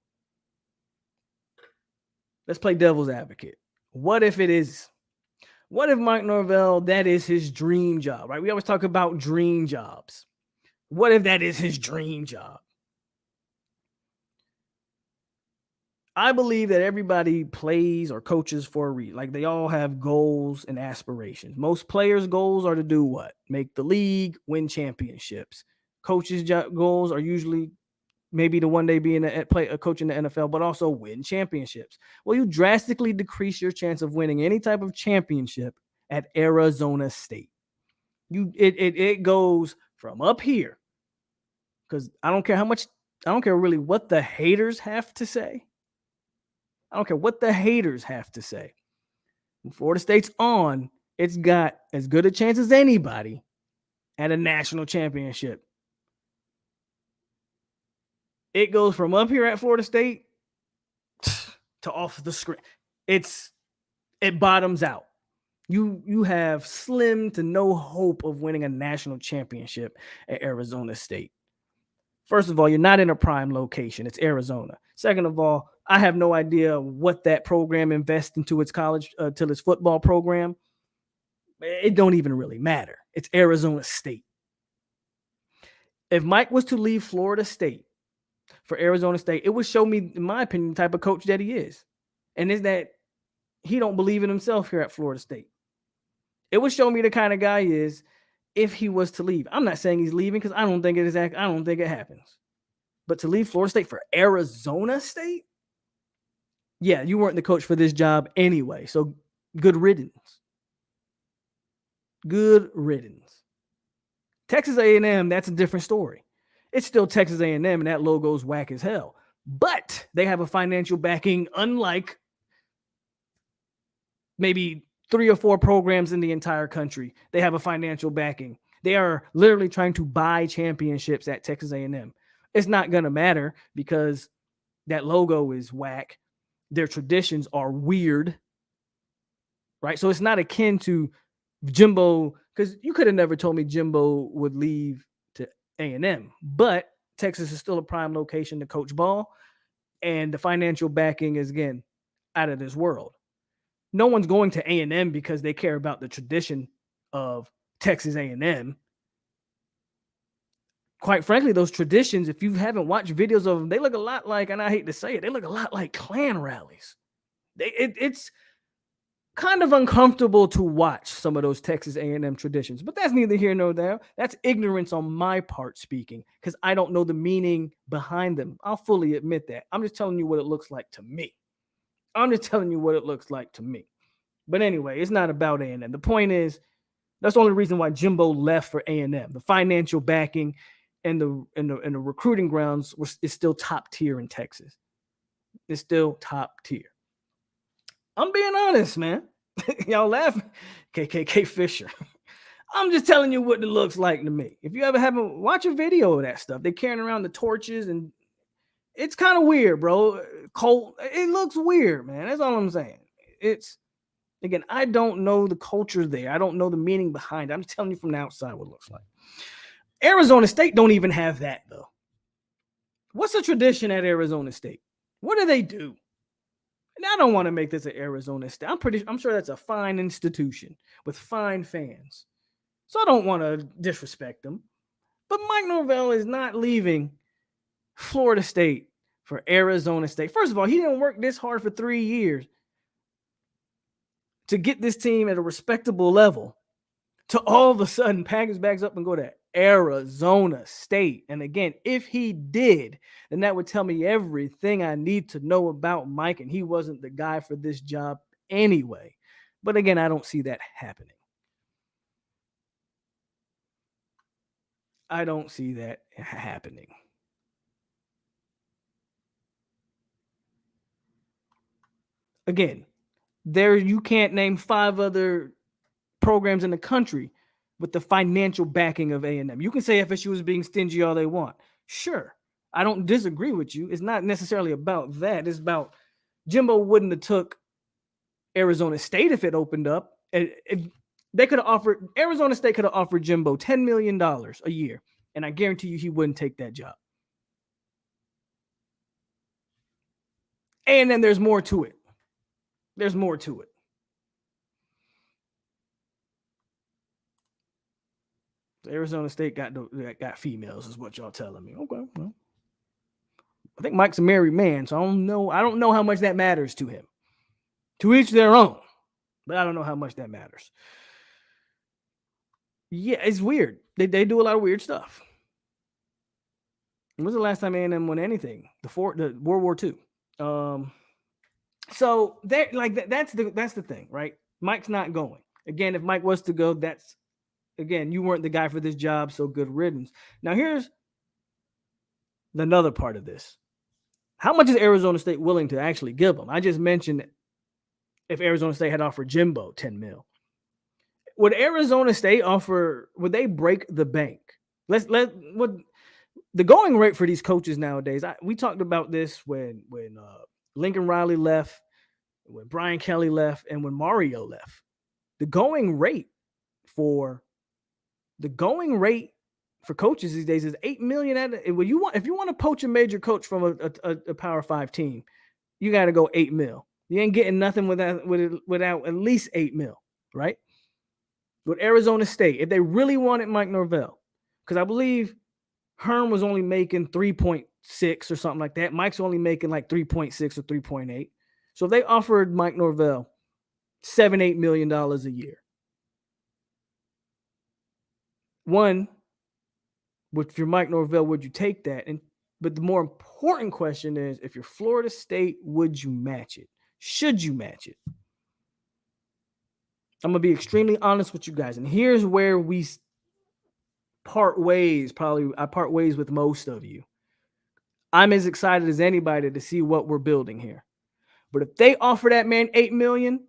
Let's play devil's advocate. What if it is? What if Mike Norvell, that is his dream job, right? We always talk about dream jobs. What if that is his dream job? I believe that everybody plays or coaches for a reason. Like they all have goals and aspirations. Most players' goals are to do what? Make the league, win championships. Coaches' goals are usually maybe to one day be a coach in the NFL, but also win championships. Well, you drastically decrease your chance of winning any type of championship at Arizona State. It goes from up here, because I don't care really what the haters have to say. I don't care what the haters have to say. When Florida State's on, it's got as good a chance as anybody at a national championship. It goes from up here at Florida State to off the screen. It bottoms out. You have slim to no hope of winning a national championship at Arizona State. First of all, you're not in a prime location. It's Arizona. Second of all, I have no idea what that program invests into its college, to its football program. It don't even really matter. It's Arizona State. If Mike was to leave Florida State for Arizona State, it would show me, in my opinion, the type of coach that he is. And is that he don't believe in himself here at Florida State. It would show me the kind of guy he is if he was to leave. I'm not saying he's leaving because I don't think it happens. But to leave Florida State for Arizona State? Yeah, you weren't the coach for this job anyway. So good riddance. Good riddance. Texas A&M, that's a different story. It's still Texas A&M, and that logo's whack as hell. But they have a financial backing unlike maybe 3 or 4 programs in the entire country. They have a financial backing. They are literally trying to buy championships at Texas A&M. It's not going to matter because that logo is whack. Their traditions are weird, right? So it's not akin to Jimbo, because you could have never told me Jimbo would leave to A&M, but Texas is still a prime location to coach ball, and the financial backing is, again, out of this world. No one's going to A&M because they care about the tradition of Texas A&M. Quite frankly, those traditions, if you haven't watched videos of them, they look a lot like, and I hate to say it, they look a lot like Klan rallies. It's kind of uncomfortable to watch some of those Texas A&M traditions, but that's neither here nor there. That's ignorance on my part speaking, because I don't know the meaning behind them. I'll fully admit that. I'm just telling you what it looks like to me. But anyway, it's not about A&M. The point is, that's the only reason why Jimbo left for A&M. The financial backing and the recruiting grounds is still top tier in Texas. It's still top tier. I'm being honest, man. Y'all laughing. KKK Fisher. I'm just telling you what it looks like to me. If you ever haven't, watch a video of that stuff. They're carrying around the torches, and it's kind of weird, bro. Cold. It looks weird, man. That's all I'm saying. Again, I don't know the culture there. I don't know the meaning behind it. I'm just telling you from the outside what it looks like. Arizona State don't even have that, though. What's the tradition at Arizona State? What do they do? And I don't want to make this an Arizona State. I'm sure that's a fine institution with fine fans. So I don't want to disrespect them. But Mike Norvell is not leaving Florida State for Arizona State. First of all, he didn't work this hard for 3 years to get this team at a respectable level, to all of a sudden pack his bags up and go to Arizona State. And again, if he did, then that would tell me everything I need to know about Mike, and he wasn't the guy for this job anyway. But again, I don't see that happening. I don't see that happening. Again, you can't name 5 other programs in the country with the financial backing of A&M. You can say FSU is being stingy all they want. Sure, I don't disagree with you. It's not necessarily about that. It's about Jimbo wouldn't have took Arizona State if it opened up. If they could have offered, Arizona State could have offered Jimbo $10 million a year, and I guarantee you he wouldn't take that job. And then there's more to it. Arizona State got females, is what y'all telling me. Okay, well, I think Mike's a married man, so I don't know how much that matters to him. To each their own, but I don't know how much that matters. Yeah, it's weird. They do a lot of weird stuff. When was the last time A&M won anything? The World War II. So they like that's the thing, right? Mike's not going. Again, if Mike was to go, that's again, you weren't the guy for this job, so good riddance. Now here's another part of this. How much is Arizona State willing to actually give him? I just mentioned if Arizona State had offered Jimbo 10 mil. Would Arizona State offer, would they break the bank? What the going rate for these coaches nowadays, we talked about this when Lincoln Riley left, when Brian Kelly left, and when Mario left. The going rate for coaches these days is $8 million. If you want to poach a major coach from a Power 5 team, you got to go $8 million. You ain't getting nothing without at least $8 million, right? With Arizona State, if they really wanted Mike Norvell, because I believe Herm was only making 3.6 or something like that. Mike's only making like 3.6 or 3.8. So if they offered Mike Norvell $7-8 million a year, one, if you're Mike Norvell, would you take that? But the more important question is, if you're Florida State, would you match it? Should you match it? I'm going to be extremely honest with you guys. And here's where we part ways. Probably I part ways with most of you. I'm as excited as anybody to see what we're building here. But if they offer that man $8 million,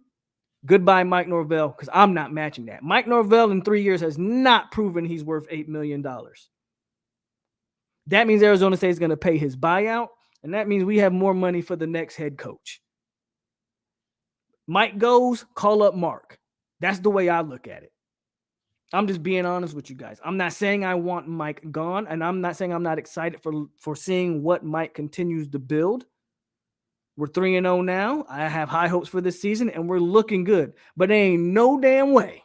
goodbye Mike Norvell, because I'm not matching that. Mike Norvell in 3 years has not proven he's worth $8 million. That means Arizona State is going to pay his buyout, and that means we have more money for the next head coach. Mike goes, call up Mark. That's the way I look at it. I'm just being honest with you guys. I'm not saying I want Mike gone, and I'm not saying I'm not excited for seeing what Mike continues to build. We're 3-0 now. I have high hopes for this season, and we're looking good. But there ain't no damn way.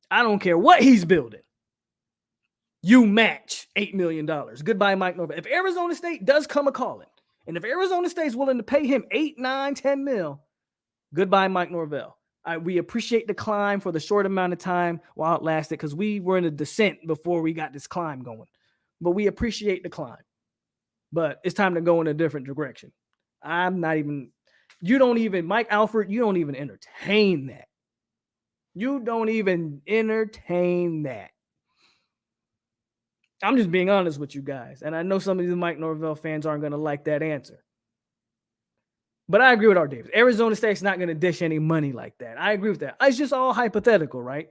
I don't care what he's building. You match $8 million. Goodbye, Mike Norvell. If Arizona State does come a calling, and if Arizona State's willing to pay him 8, 9, 10 mil, goodbye, Mike Norvell. We appreciate the climb for the short amount of time while it lasted, because we were in a descent before we got this climb going. But we appreciate the climb. But it's time to go in a different direction. Mike Alford, you don't even entertain that. You don't even entertain that. I'm just being honest with you guys. And I know some of these Mike Norvell fans aren't going to like that answer. But I agree with our Davis. Arizona State's not going to dish any money like that. I agree with that. It's just all hypothetical, right?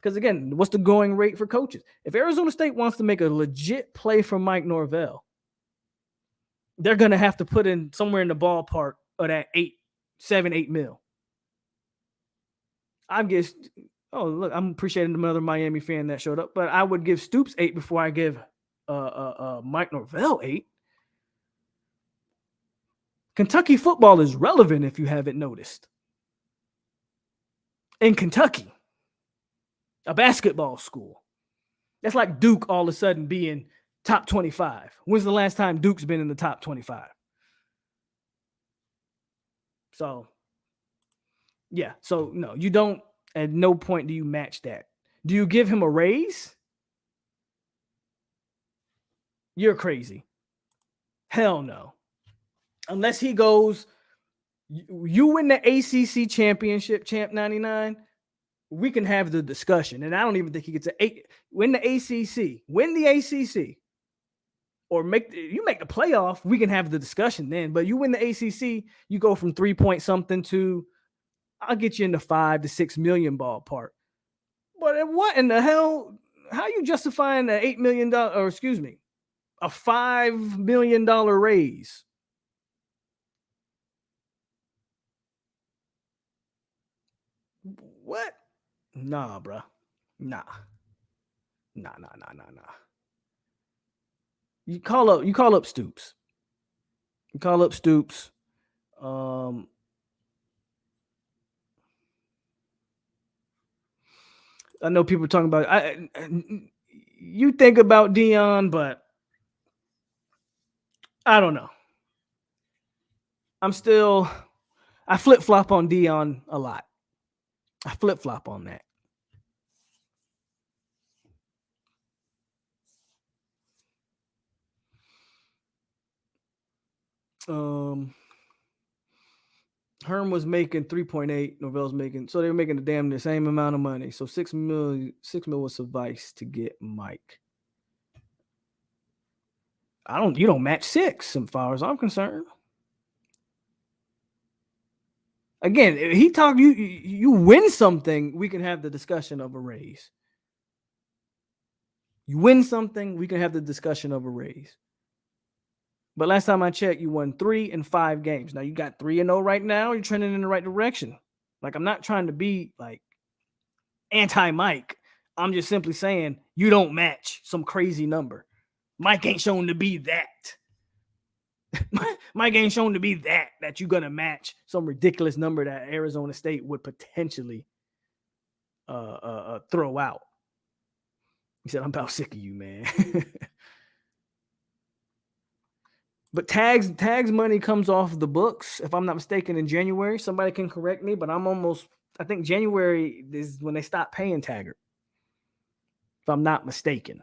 Because again, what's the going rate for coaches? If Arizona State wants to make a legit play for Mike Norvell, they're going to have to put in somewhere in the ballpark of that 7-8 mil. I'm appreciating another Miami fan that showed up, but I would give Stoops 8 before I give Mike Norvell 8. Kentucky football is relevant if you haven't noticed. In Kentucky, a basketball school. That's like Duke all of a sudden being top 25. When's the last time Duke's been in the top 25? So, yeah. So, no, you don't. At no point do you match that. Do you give him a raise? You're crazy. Hell no. Unless he goes, you win the ACC championship, Champ 99, we can have the discussion. And I don't even think he gets win the ACC, or make the playoff. We can have the discussion then. But you win the ACC, you go from 3 point something to, I'll get you in the 5 to 6 million ballpark. But what in the hell? How are you justifying an $8 million, or excuse me, a $5 million raise? What? Nah, bro. Nah. You call up Stoops. I know people are talking about you think about Dion, but I don't know. I flip-flop on Dion a lot. I flip-flop on that. Herm was making 3.8. Norvell's making, so they were making the damn the same amount of money. So 6 mil would suffice to get Mike. You don't match 6 as far as I'm concerned. Again, if he talk you win something, we can have the discussion of a raise. You win something, we can have the discussion of a raise. But last time I checked, you won 3 and 5 games. Now you got 3-0 right now. You're trending in the right direction. Like, I'm not trying to be like anti-Mike. I'm just simply saying you don't match some crazy number. Mike ain't shown to be that. Mike ain't shown to be that you're gonna match some ridiculous number that Arizona State would potentially throw out. He said, "I'm about sick of you, man." But tags money comes off the books, if I'm not mistaken, in January. Somebody can correct me, but I think January is when they stop paying Taggart, if I'm not mistaken.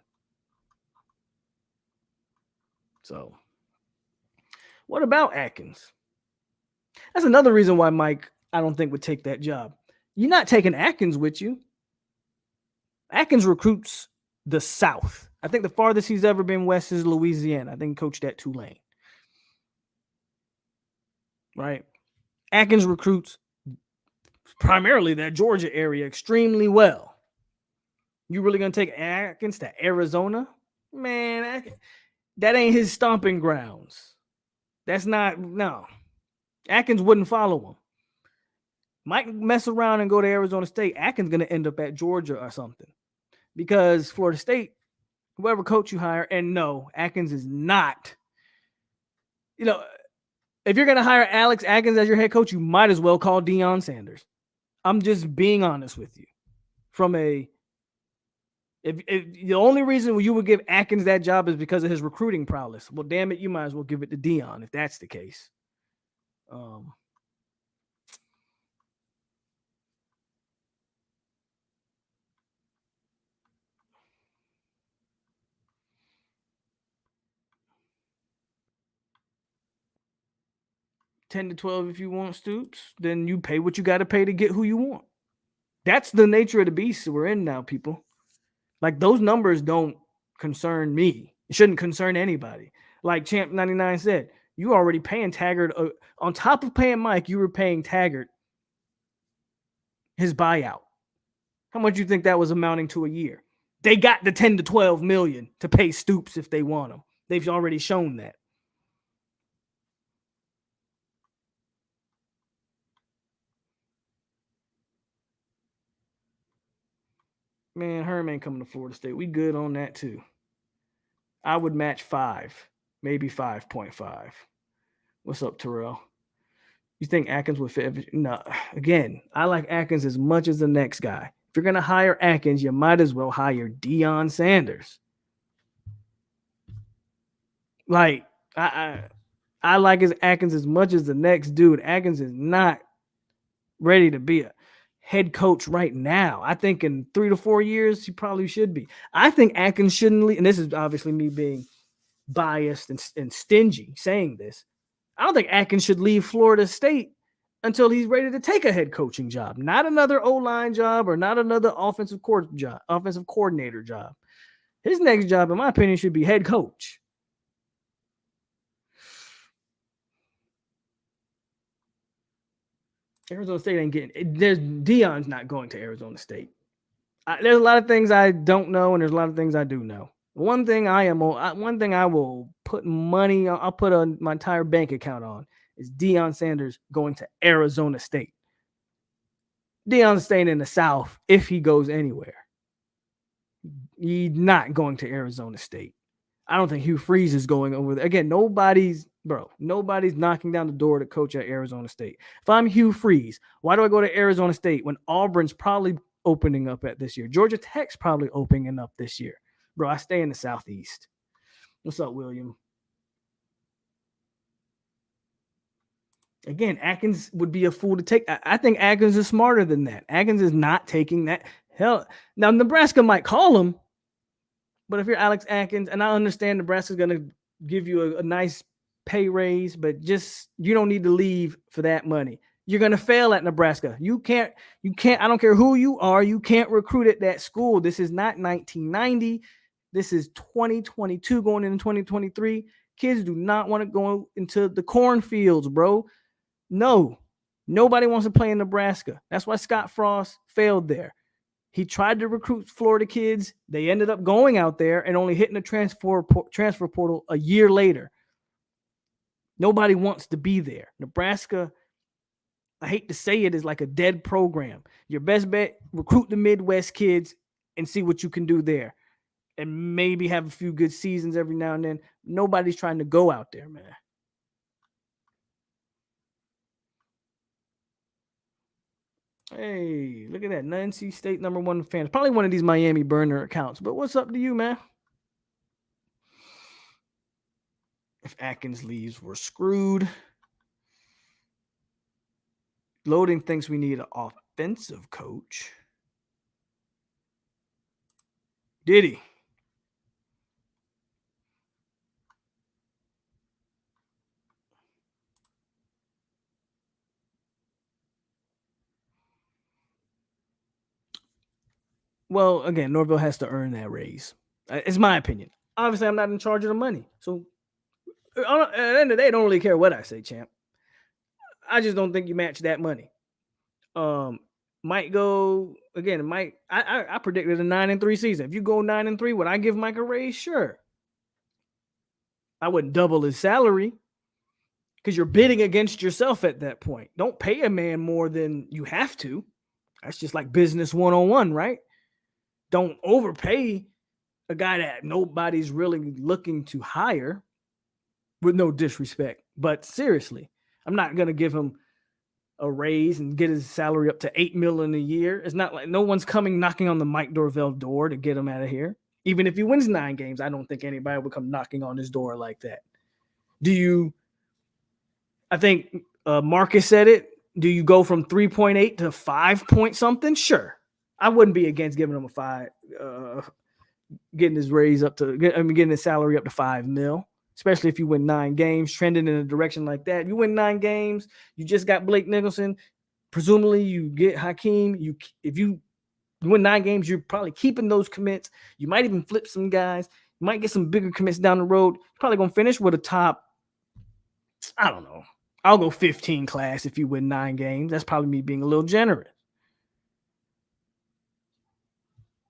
So, what about Atkins? That's another reason why Mike, I don't think, would take that job. You're not taking Atkins with you. Atkins recruits the South. I think the farthest he's ever been west is Louisiana. I think he coached at Tulane. Right? Atkins recruits primarily that Georgia area extremely well. You really going to take Atkins to Arizona? Man, that ain't his stomping grounds. That's not, no. Atkins wouldn't follow him. Might mess around and go to Arizona State. Atkins going to end up at Georgia or something. Because Florida State, whoever coach you hire, and no, Atkins is not, if you're going to hire Alex Atkins as your head coach, you might as well call Deion Sanders. I'm just being honest with you. If the only reason you would give Atkins that job is because of his recruiting prowess, well, damn it, you might as well give it to Deion if that's the case. 10 to 12 if you want Stoops, then you pay what you got to pay to get who you want. That's the nature of the beast we're in now, people. Like, those numbers don't concern me. It shouldn't concern anybody. Like Champ 99 said, you already paying Taggart. On top of paying Mike, you were paying Taggart his buyout. How much do you think that was amounting to a year? They got the 10 to 12 million to pay Stoops if they want him. They've already shown that. Man, Herm ain't coming to Florida State. We good on that too. I would match 5, maybe 5.5. What's up, Terrell? You think Atkins would fit? No. Again, I like Atkins as much as the next guy. If you're going to hire Atkins, you might as well hire Deion Sanders. Like, I like Atkins as much as the next dude. Atkins is not ready to be a head coach right now. I think in 3 to 4 years, he probably should be. I think Atkins shouldn't leave, and this is obviously me being biased and stingy saying this. I don't think Atkins should leave Florida State until he's ready to take a head coaching job, not another O-line job or not another offensive coordinator job. His next job, in my opinion, should be head coach. Arizona State ain't getting. Deion's not going to Arizona State. There's a lot of things I don't know, and there's a lot of things I do know. One thing I will put money on, I'll put on my entire bank account on, is Deion Sanders going to Arizona State. Deion's staying in the South if he goes anywhere. He's not going to Arizona State. I don't think Hugh Freeze is going over there. Again, nobody's knocking down the door to coach at Arizona State. If I'm Hugh Freeze, why do I go to Arizona State when Auburn's probably opening up at this year? Georgia Tech's probably opening up this year. Bro, I stay in the Southeast. What's up, William? Again, Atkins would be a fool to take. I think Atkins is smarter than that. Atkins is not taking that. Hell, now Nebraska might call him, but if you're Alex Atkins, and I understand Nebraska's going to give you a nice pay raise, but just you don't need to leave for that money. You're going to fail at Nebraska. You can't, I don't care who you are, you can't recruit at that school. This is not 1990. This is 2022 going into 2023. Kids do not want to go into the cornfields, bro. No, nobody wants to play in Nebraska. That's why Scott Frost failed there. He tried to recruit Florida kids. They ended up going out there and only hitting the transfer portal a year later. Nobody wants to be there. Nebraska, I hate to say it, is like a dead program. Your best bet, recruit the Midwest kids and see what you can do there. And maybe have a few good seasons every now and then. Nobody's trying to go out there, man. Hey, look at that. NC State #1 fans. Probably one of these Miami burner accounts. But what's up to you, man? If Atkins leaves, we're screwed. Loading thinks we need an offensive coach. Did he? Well, again, Norvell has to earn that raise. It's my opinion. Obviously, I'm not in charge of the money. So, at the end of the day, I don't really care what I say, champ. I just don't think you match that money. Might go again. I predicted a 9-3 season. If you go 9-3, would I give Mike a raise? Sure. I wouldn't double his salary because you're bidding against yourself at that point. Don't pay a man more than you have to. That's just like business 101, right? Don't overpay a guy that nobody's really looking to hire, with no disrespect. But seriously, I'm not going to give him a raise and get his salary up to $8 million a year. It's not like no one's coming knocking on the Mike Norvell door to get him out of here. Even if he wins 9 games, I don't think anybody would come knocking on his door like that. I think Marcus said it. Do you go from 3.8 to 5 point something? Sure. I wouldn't be against giving him a 5, getting his raise up to, getting his salary up to $5 million. Especially if you win 9 games, trending in a direction like that. You win 9 games, you just got Blake Nicholson. Presumably, you get Hakeem. If you win 9 games, you're probably keeping those commits. You might even flip some guys. You might get some bigger commits down the road. You're probably going to finish with a top, I don't know. I'll go 15 class if you win 9 games. That's probably me being a little generous.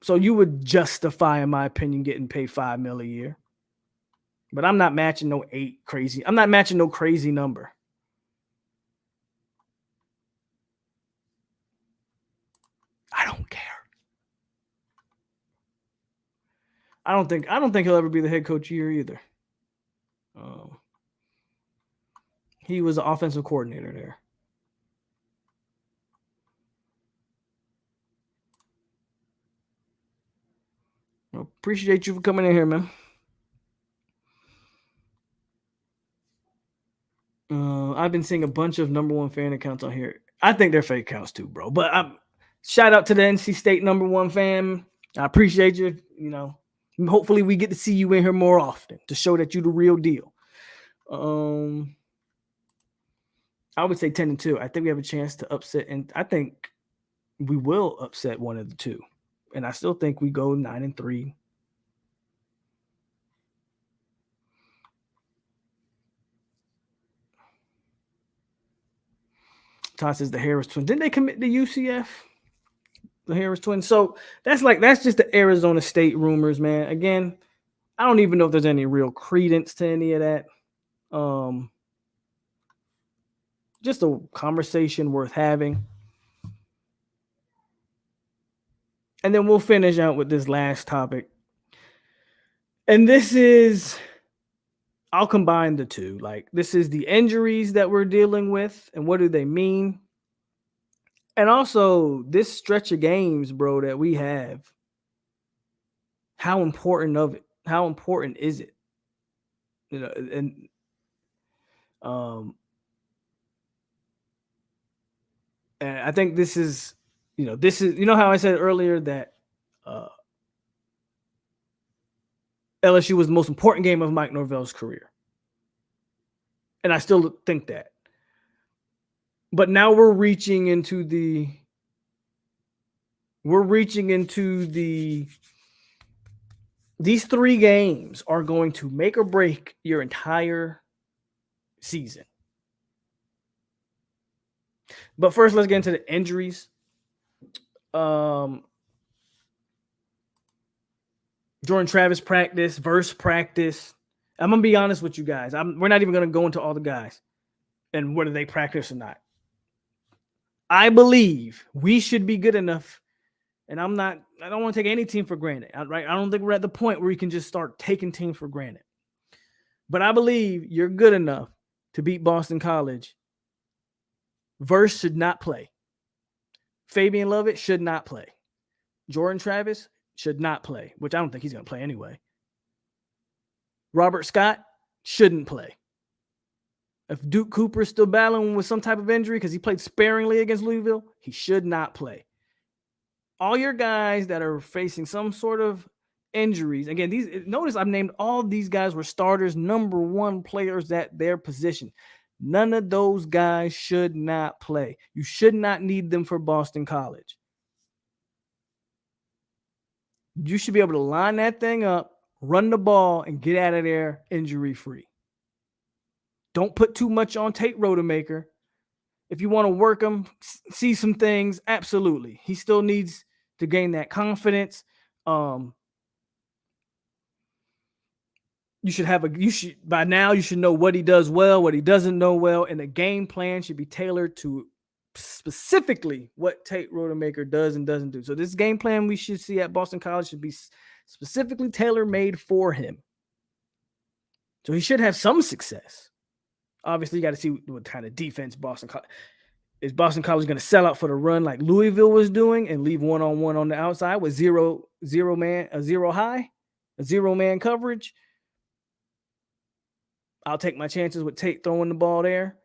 So you would justify, in my opinion, getting paid $5 million a year. But I'm not matching no 8 crazy. I'm not matching no crazy number. I don't care. I don't think he'll ever be the head coach here either. He was the offensive coordinator there. Well, appreciate you for coming in here, man. I've been seeing a bunch of #1 fan accounts on here. I think they're fake accounts too, bro. But shout out to the NC State #1 fan. I appreciate you. You know, hopefully we get to see you in here more often to show that you're the real deal. I would say 10-2. I think we have a chance to upset, and I think we will upset one of the two. And I still think we go 9-3. Todd says the Harris twins. Didn't they commit to UCF? The Harris twins. So that's just the Arizona State rumors, man. Again, I don't even know if there's any real credence to any of that. Just a conversation worth having. And then we'll finish out with this last topic. And this is, I'll combine the two. Like, this is the injuries that we're dealing with and what do they mean? And also this stretch of games, bro, that we have. How important is it? You know, and I think this is how I said earlier that LSU was the most important game of Mike Norvell's career. And I still think that. But now we're reaching into the these 3 games are going to make or break your entire season. But first, let's get into the injuries. Jordan Travis practice, verse practice. I'm gonna be honest with you guys. We're not even gonna go into all the guys and whether they practice or not. I believe we should be good enough, and I don't want to take any team for granted. Right? I don't think we're at the point where we can just start taking teams for granted. But I believe you're good enough to beat Boston College. Verse should not play. Fabian Lovett should not play. Jordan Travis should not play, which I don't think he's going to play anyway. Robert Scott shouldn't play. If Duke Cooper is still battling with some type of injury because he played sparingly against Louisville, he should not play. All your guys that are facing some sort of injuries, again, notice I've named all these guys were starters, number 1 players at their position. None of those guys should not play. You should not need them for Boston College. You should be able to line that thing up, run the ball, and get out of there injury-free. Don't put too much on Tate Rodemaker. If you want to work him, see some things, absolutely. He still needs to gain that confidence. By now you should know what he does well, what he doesn't know well, and the game plan should be tailored to specifically what Tate Rodemaker does and doesn't do. So this game plan we should see at Boston College should be specifically tailor-made for him. So he should have some success. Obviously, you got to see what kind of defense Boston College is. Boston College going to sell out for the run like Louisville was doing and leave one-on-one on the outside with zero man coverage? I'll take my chances with Tate throwing the ball there.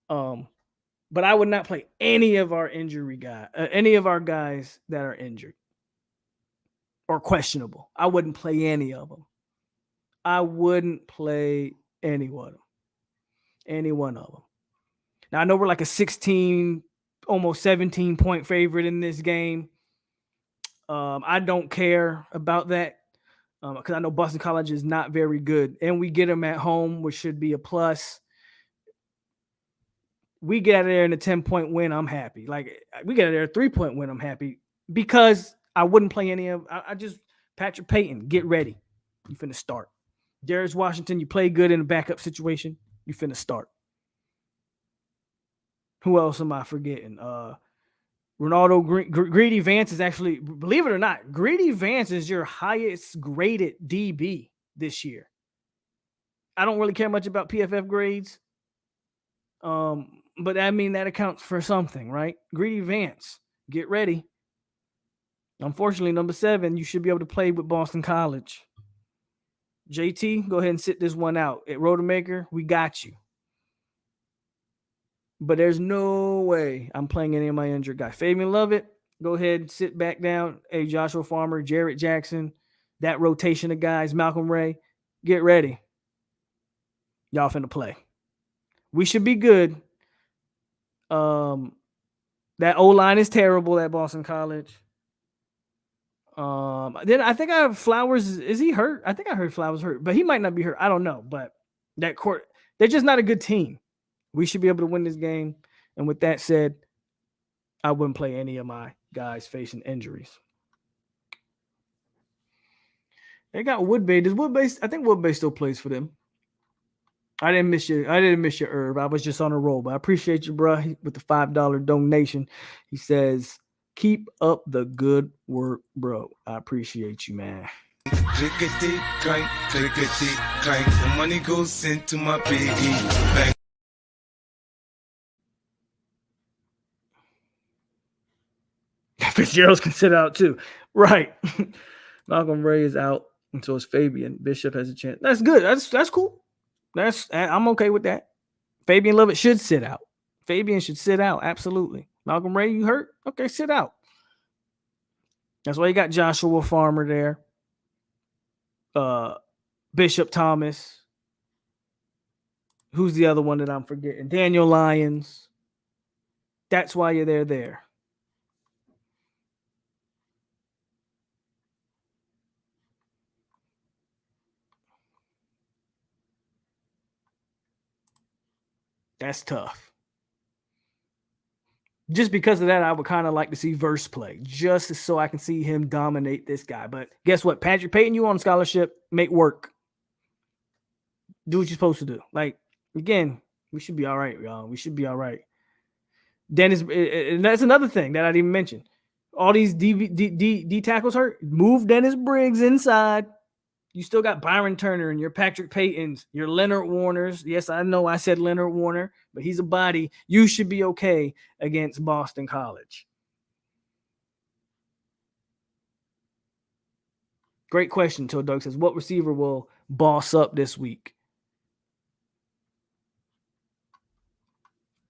But I would not play any of our guys that are injured or questionable. I wouldn't play any of them. I wouldn't play any one of them. Now, I know we're like a 16, almost 17 point favorite in this game. I don't care about that because I know Boston College is not very good. And we get them at home, which should be a plus. We get out of there in a 10-point win, I'm happy. Like, we get out of there a 3-point win, I'm happy. Because I wouldn't play any of – I just – Patrick Payton, get ready. You finna start. Darius Washington, you play good in a backup situation. You finna start. Who else am I forgetting? Ronaldo Greedy Vance is actually, believe it or not, Greedy Vance is your highest graded DB this year. I don't really care much about PFF grades. But I mean, that accounts for something, right? Greedy Vance, get ready. Unfortunately, number 7, you should be able to play with Boston College. JT, go ahead and sit this one out. At Rodemaker, we got you. But there's no way I'm playing any of my injured guys. Fabian Lovett, go ahead and sit back down. Hey, Joshua Farmer, Jarrett Jackson, that rotation of guys, Malcolm Ray, get ready. Y'all finna play. We should be good. That O-line is terrible at Boston College. Then I think I have Flowers. Is he hurt? I think I heard Flowers hurt, but he might not be hurt. I don't know. But that court, they're just not a good team. We should be able to win this game. And with that said, I wouldn't play any of my guys facing injuries. They got Woodbay. Does Woodbay? I think Woodbay still plays for them. I didn't miss your Herb. I was just on a roll, but I appreciate you, bro, with the $5 donation. He says, "Keep up the good work, bro. I appreciate you, man." Clickety clank, clickety clank. The money goes into my piggy bank. Fitzgerald's can sit out too, right? Malcolm Ray is out, and so is Fabian. Bishop has a chance. That's good. That's cool. I'm okay with that. Fabian Lovett should sit out. Fabian should sit out. Absolutely. Malcolm Ray, you hurt? Okay, sit out. That's why you got Joshua Farmer there. Bishop Thomas. Who's the other one that I'm forgetting? Daniel Lyons. That's why you're there. That's tough. Just because of that, I would kind of like to see Verse play, just so I can see him dominate this guy. But guess what? Patrick Payton, you on scholarship, make work. Do what you're supposed to do. Like, again, we should be all right, y'all. We should be all right. Dennis, and that's another thing that I didn't even mention. All these D tackles hurt. Move Dennis Briggs inside. You still got Byron Turner and your Patrick Paytons, your Leonard Warners. Yes, I know I said Leonard Warner, but he's a body. You should be okay against Boston College. Great question. Till Doug says, what receiver will boss up this week?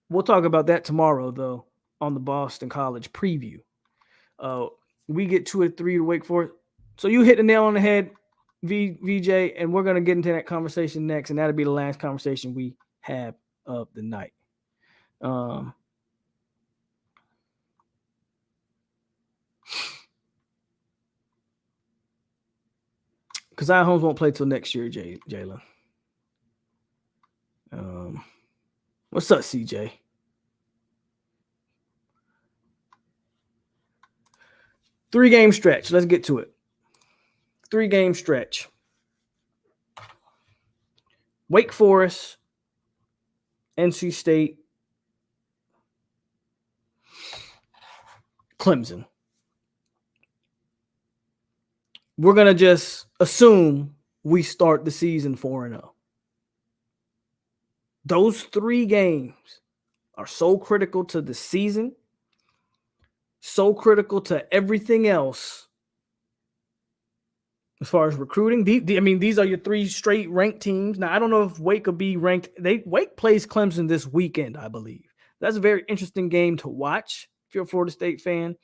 We'll talk about that tomorrow, though, on the Boston College preview. We get 2 or 3 to Wake Forest. So you hit the nail on the head, VJ, and we're going to get into that conversation next, and that'll be the last conversation we have of the night. Because Zion Holmes won't play till next year, Jalen. What's up, CJ? Three-game stretch. Let's get to it. 3-game stretch. Wake Forest, NC State, Clemson. We're going to just assume we start the season 4-0. Those 3 games are so critical to the season, so critical to everything else as far as recruiting. These are your 3 straight ranked teams. Now, I don't know if Wake will be ranked. Wake plays Clemson this weekend, I believe. That's a very interesting game to watch if you're a Florida State fan.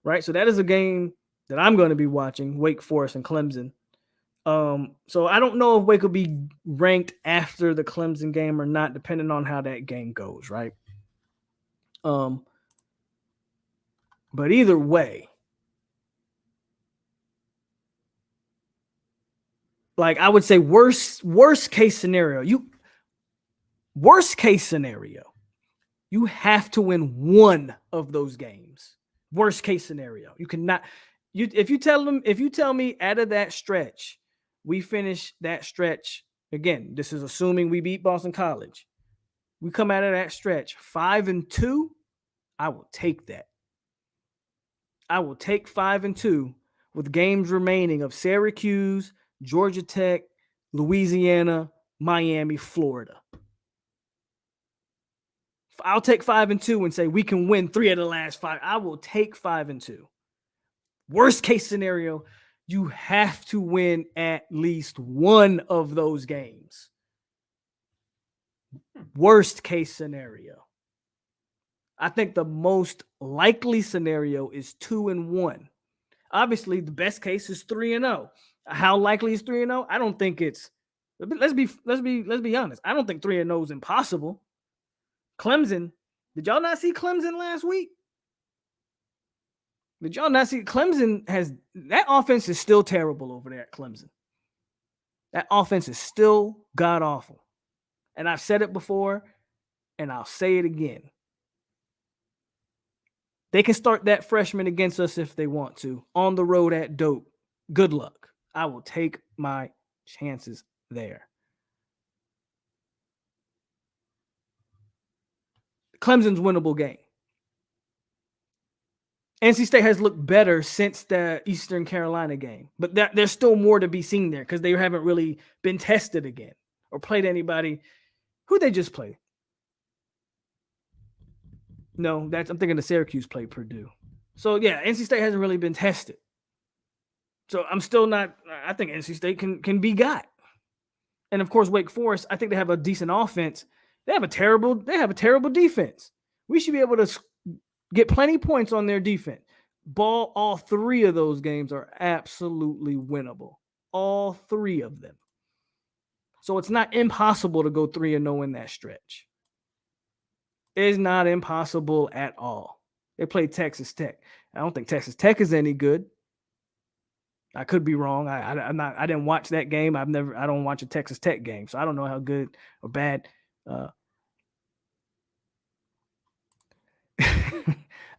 Right? So that is a game that I'm going to be watching, Wake Forest and Clemson. So I don't know if Wake will be ranked after the Clemson game or not, depending on how that game goes, right? But either way, like I would say worst case scenario, you have to win one of those games. Worst case scenario. You cannot if you tell me out of that stretch, we finish that stretch, again, this is assuming we beat Boston College. We come out of that stretch 5-2, I will take that. I will take 5-2 with games remaining of Syracuse, Georgia Tech, Louisiana, Miami, Florida. I'll take 5-2 and say we can win 3 of the last 5. I will take 5-2. Worst case scenario, you have to win at least one of those games. Worst case scenario. I think the most likely scenario is 2-1. Obviously, the best case is 3-0. How likely is 3-0? I don't think it's. Let's be honest. I don't think 3-0 is impossible. Clemson. Did y'all not see Clemson last week? Did y'all not see Clemson that offense is still terrible over there at Clemson. That offense is still god awful. And I've said it before, and I'll say it again. They can start that freshman against us if they want to on the road at Dope. Good luck. I will take my chances there. Clemson's winnable game. NC State has looked better since the Eastern Carolina game, but there's still more to be seen there because they haven't really been tested again or played anybody. Who they just played? No, I'm thinking the Syracuse played Purdue. So yeah, NC State hasn't really been tested. So I'm still not. I think NC State can be got. And of course, Wake Forest. I think they have a decent offense. They have a terrible defense. We should be able to get plenty of points on their defense. All 3 of those games are absolutely winnable. All 3 of them. So it's not impossible to go 3-0 in that stretch. It's not impossible at all. They played Texas Tech. I don't think Texas Tech is any good. I could be wrong. I didn't watch that game. I don't watch a Texas Tech game, so I don't know how good or bad. I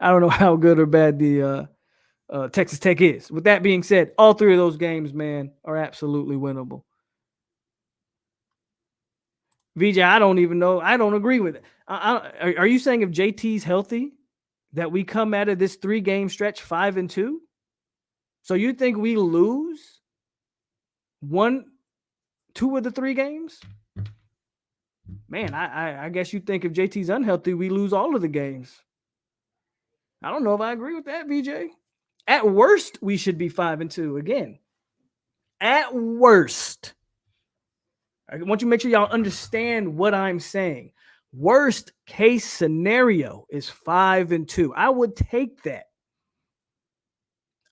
don't know how good or bad the Texas Tech is. With that being said, all three of those games, man, are absolutely winnable. VJ, I don't even know. I don't agree with it. Are you saying if JT's healthy, that we come out of this 3-game stretch 5-2? So you think we lose 1, 2 of the 3 games? Man, I guess you think if JT's unhealthy, we lose all of the games. I don't know if I agree with that, VJ. At worst, we should be 5-2 again. At worst. I want you to make sure y'all understand what I'm saying. Worst case scenario is 5-2. I would take that.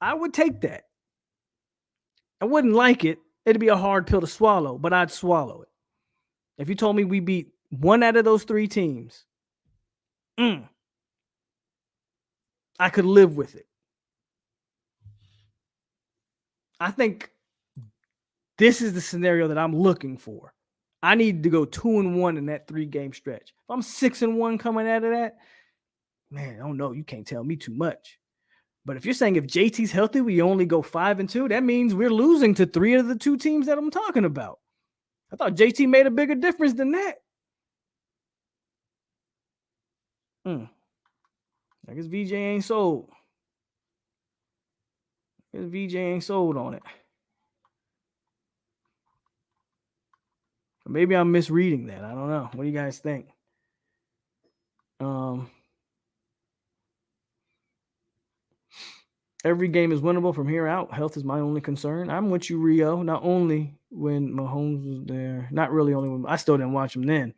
I would take that. I wouldn't like it. It'd be a hard pill to swallow, but I'd swallow it. If you told me we beat 1 out of those 3 teams, I could live with it. I think this is the scenario that I'm looking for. I need to go 2-1 in that 3-game stretch. If I'm 6-1 coming out of that, man, I don't know. You can't tell me too much. But if you're saying if JT's healthy, we only go 5-2, that means we're losing to 3 of the 2 teams that I'm talking about. I thought JT made a bigger difference than that. I guess VJ ain't sold. VJ ain't sold on it. Maybe I'm misreading that. I don't know. What do you guys think? Every game is winnable from here out. Health is my only concern. I'm with you, Rio. Not only when Mahomes was there, not really only when I still didn't watch him then.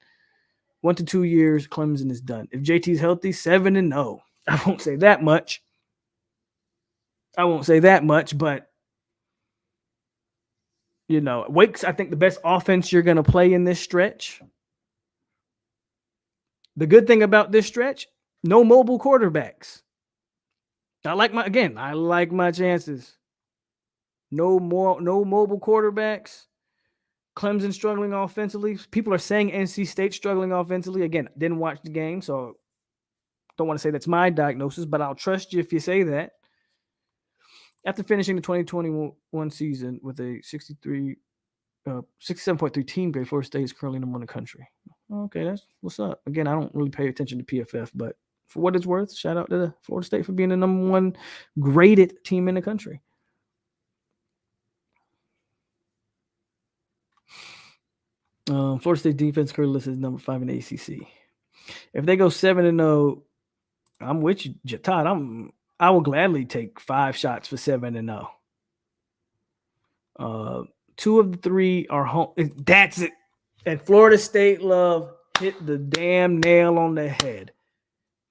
1 to 2 years, Clemson is done. If JT's healthy, 7-0. I won't say that much. But you know, Wake's, I think, the best offense you're going to play in this stretch. The good thing about this stretch, no mobile quarterbacks. I like my chances. No mobile quarterbacks. Clemson struggling offensively. People are saying NC State struggling offensively. Again, didn't watch the game, so don't want to say that's my diagnosis, but I'll trust you if you say that. After finishing the 2021 season with a 67.3 team grade, Florida State is currently number 1 in the country. Okay, that's what's up. Again, I don't really pay attention to PFF, but for what it's worth, shout out to Florida State for being the number 1 graded team in the country. Florida State defense currently listed as number 5 in the ACC. If they go 7-0, I'm with you, Todd. I will gladly take 5 shots for 7-0. 2 of the 3 are home. That's it. And Florida State love hit the damn nail on the head.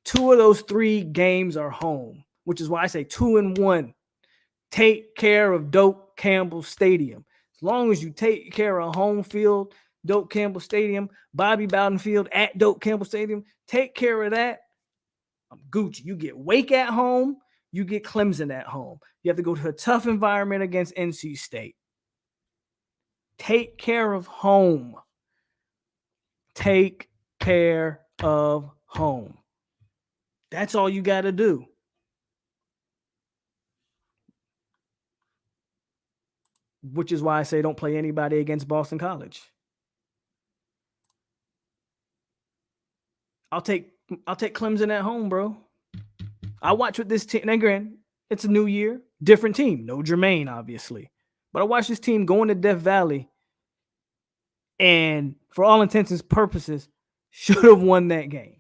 2 of those 3 games are home, which is why I say 2-1. Take care of Doak Campbell Stadium. As long as you take care of home field, Doak Campbell Stadium, Bobby Bowden Field at Doak Campbell Stadium, take care of that. I'm Gucci. You get Wake at home, you get Clemson at home. You have to go to a tough environment against NC State. Take care of home. Take care of home. That's all you got to do. Which is why I say don't play anybody against Boston College. I'll take Clemson at home, bro. I watch with this team. And again, it's a new year, different team. No Jermaine, obviously. But I watch this team going to Death Valley and, for all intents and purposes, should have won that game.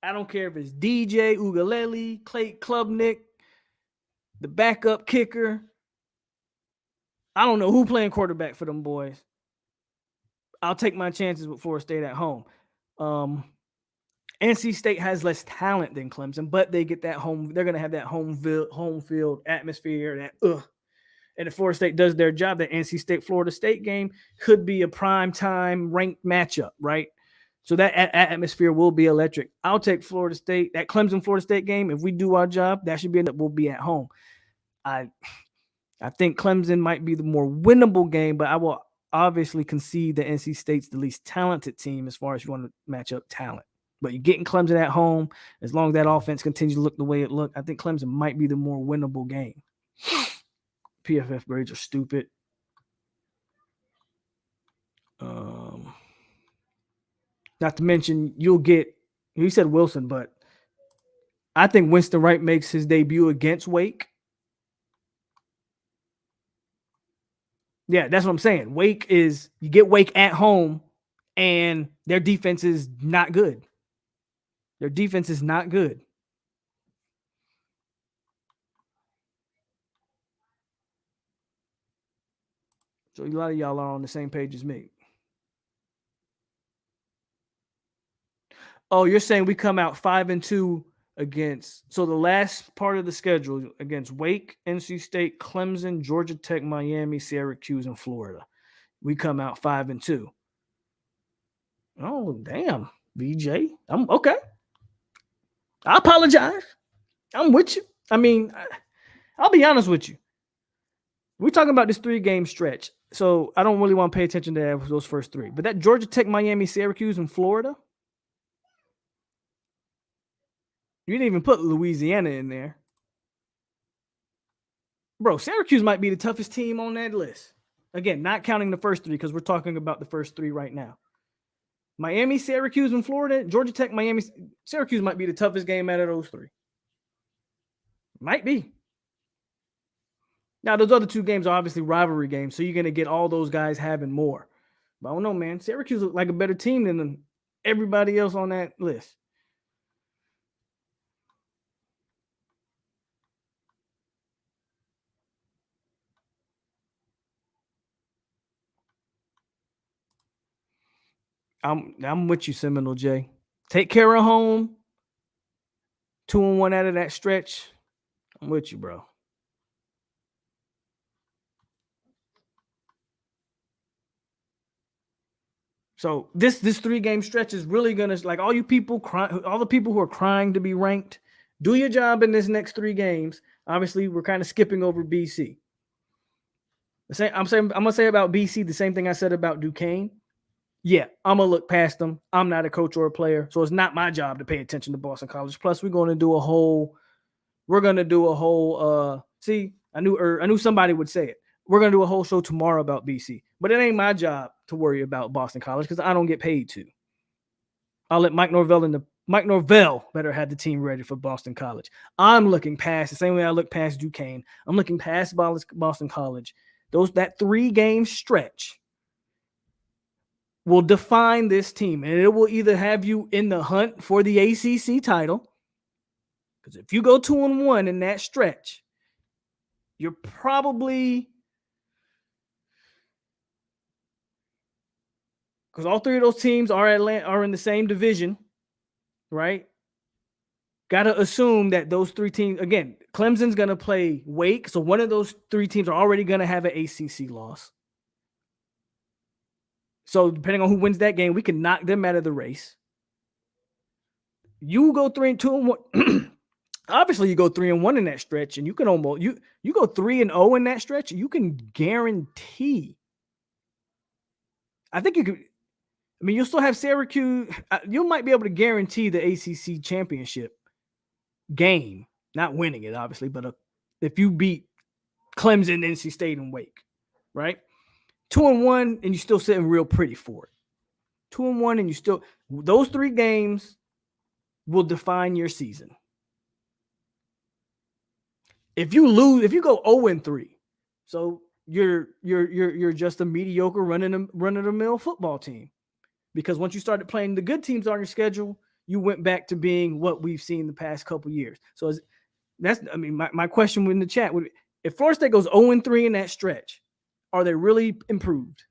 I don't care if it's DJ Ugalele, Clay Klubnik, the backup kicker. I don't know who playing quarterback for them boys. I'll take my chances with Florida State at home. NC State has less talent than Clemson, but they get that home. They're going to have that home field atmosphere. And if Florida State does their job, that NC State Florida State game could be a prime time ranked matchup, right? So that atmosphere will be electric. I'll take Florida State. That Clemson-Florida State game, if we do our job, that should be that we'll be at home. I think Clemson might be the more winnable game, but I will obviously concede that NC State's the least talented team as far as you want to match up talent. But you're getting Clemson at home. As long as that offense continues to look the way it looked, I think Clemson might be the more winnable game. PFF grades are stupid. Not to mention, you said Wilson, but I think Winston Wright makes his debut against Wake. Yeah, that's what I'm saying. You get Wake at home, and their defense is not good. Their defense is not good. So a lot of y'all are on the same page as me. Oh, you're saying we come out 5-2 against, so the last part of the schedule against Wake, NC State, Clemson, Georgia Tech, Miami, Syracuse, and Florida. We come out 5-2. Oh, damn, BJ. I'm okay. I apologize. I'm with you. I mean, I'll be honest with you. We're talking about this 3-game stretch, so I don't really want to pay attention to those first 3. But that Georgia Tech, Miami, Syracuse, and Florida, you didn't even put Louisiana in there. Bro, Syracuse might be the toughest team on that list. Again, not counting the first 3 because we're talking about the first 3 right now. Miami, Syracuse, and Florida, Georgia Tech, Miami, Syracuse might be the toughest game out of those 3. Might be. Now, those other 2 games are obviously rivalry games, so you're going to get all those guys having more. But I don't know, man. Syracuse look like a better team than everybody else on that list. I'm with you, Seminole J. Take care of home. 2-1 out of that stretch. I'm with you, bro. So this 3-game stretch is really gonna, like, all the people who are crying to be ranked, do your job in this next 3 games. Obviously, we're kind of skipping over BC. I'm gonna say about BC the same thing I said about Duquesne. Yeah, I'm gonna look past them. I'm not a coach or a player, so it's not my job to pay attention to Boston College. Plus, we're gonna do a whole. See, I knew somebody would say it. We're gonna do a whole show tomorrow about BC, but it ain't my job to worry about Boston College because I don't get paid to. I'll let Mike Norvell better have the team ready for Boston College. I'm looking past the same way I look past Duquesne. I'm looking past Boston College. That 3-game stretch will define this team, and it will either have you in the hunt for the ACC title, because if you go 2-1 in that stretch, you're probably, because all 3 of those teams are in the same division, right? Got to assume that those 3 teams, again, Clemson's going to play Wake, so one of those 3 teams are already going to have an ACC loss. So depending on who wins that game, we can knock them out of the race. You go 3-2-1. Obviously, you go 3-1 in that stretch, and you can almost you go 3-0 in that stretch. You can guarantee. I think you could. I mean, you'll still have Syracuse. You might be able to guarantee the ACC championship game, not winning it, obviously, but if you beat Clemson, NC State, and Wake, right? 2-1, and you're still sitting real pretty for it. 2-1, and you still, those 3 games will define your season. If you go 0-3, so you're just a mediocre run-of-the-mill football team. Because once you started playing the good teams on your schedule, you went back to being what we've seen the past couple years. So my question in the chat would be, if Florida State goes 0-3 in that stretch, are they really improved?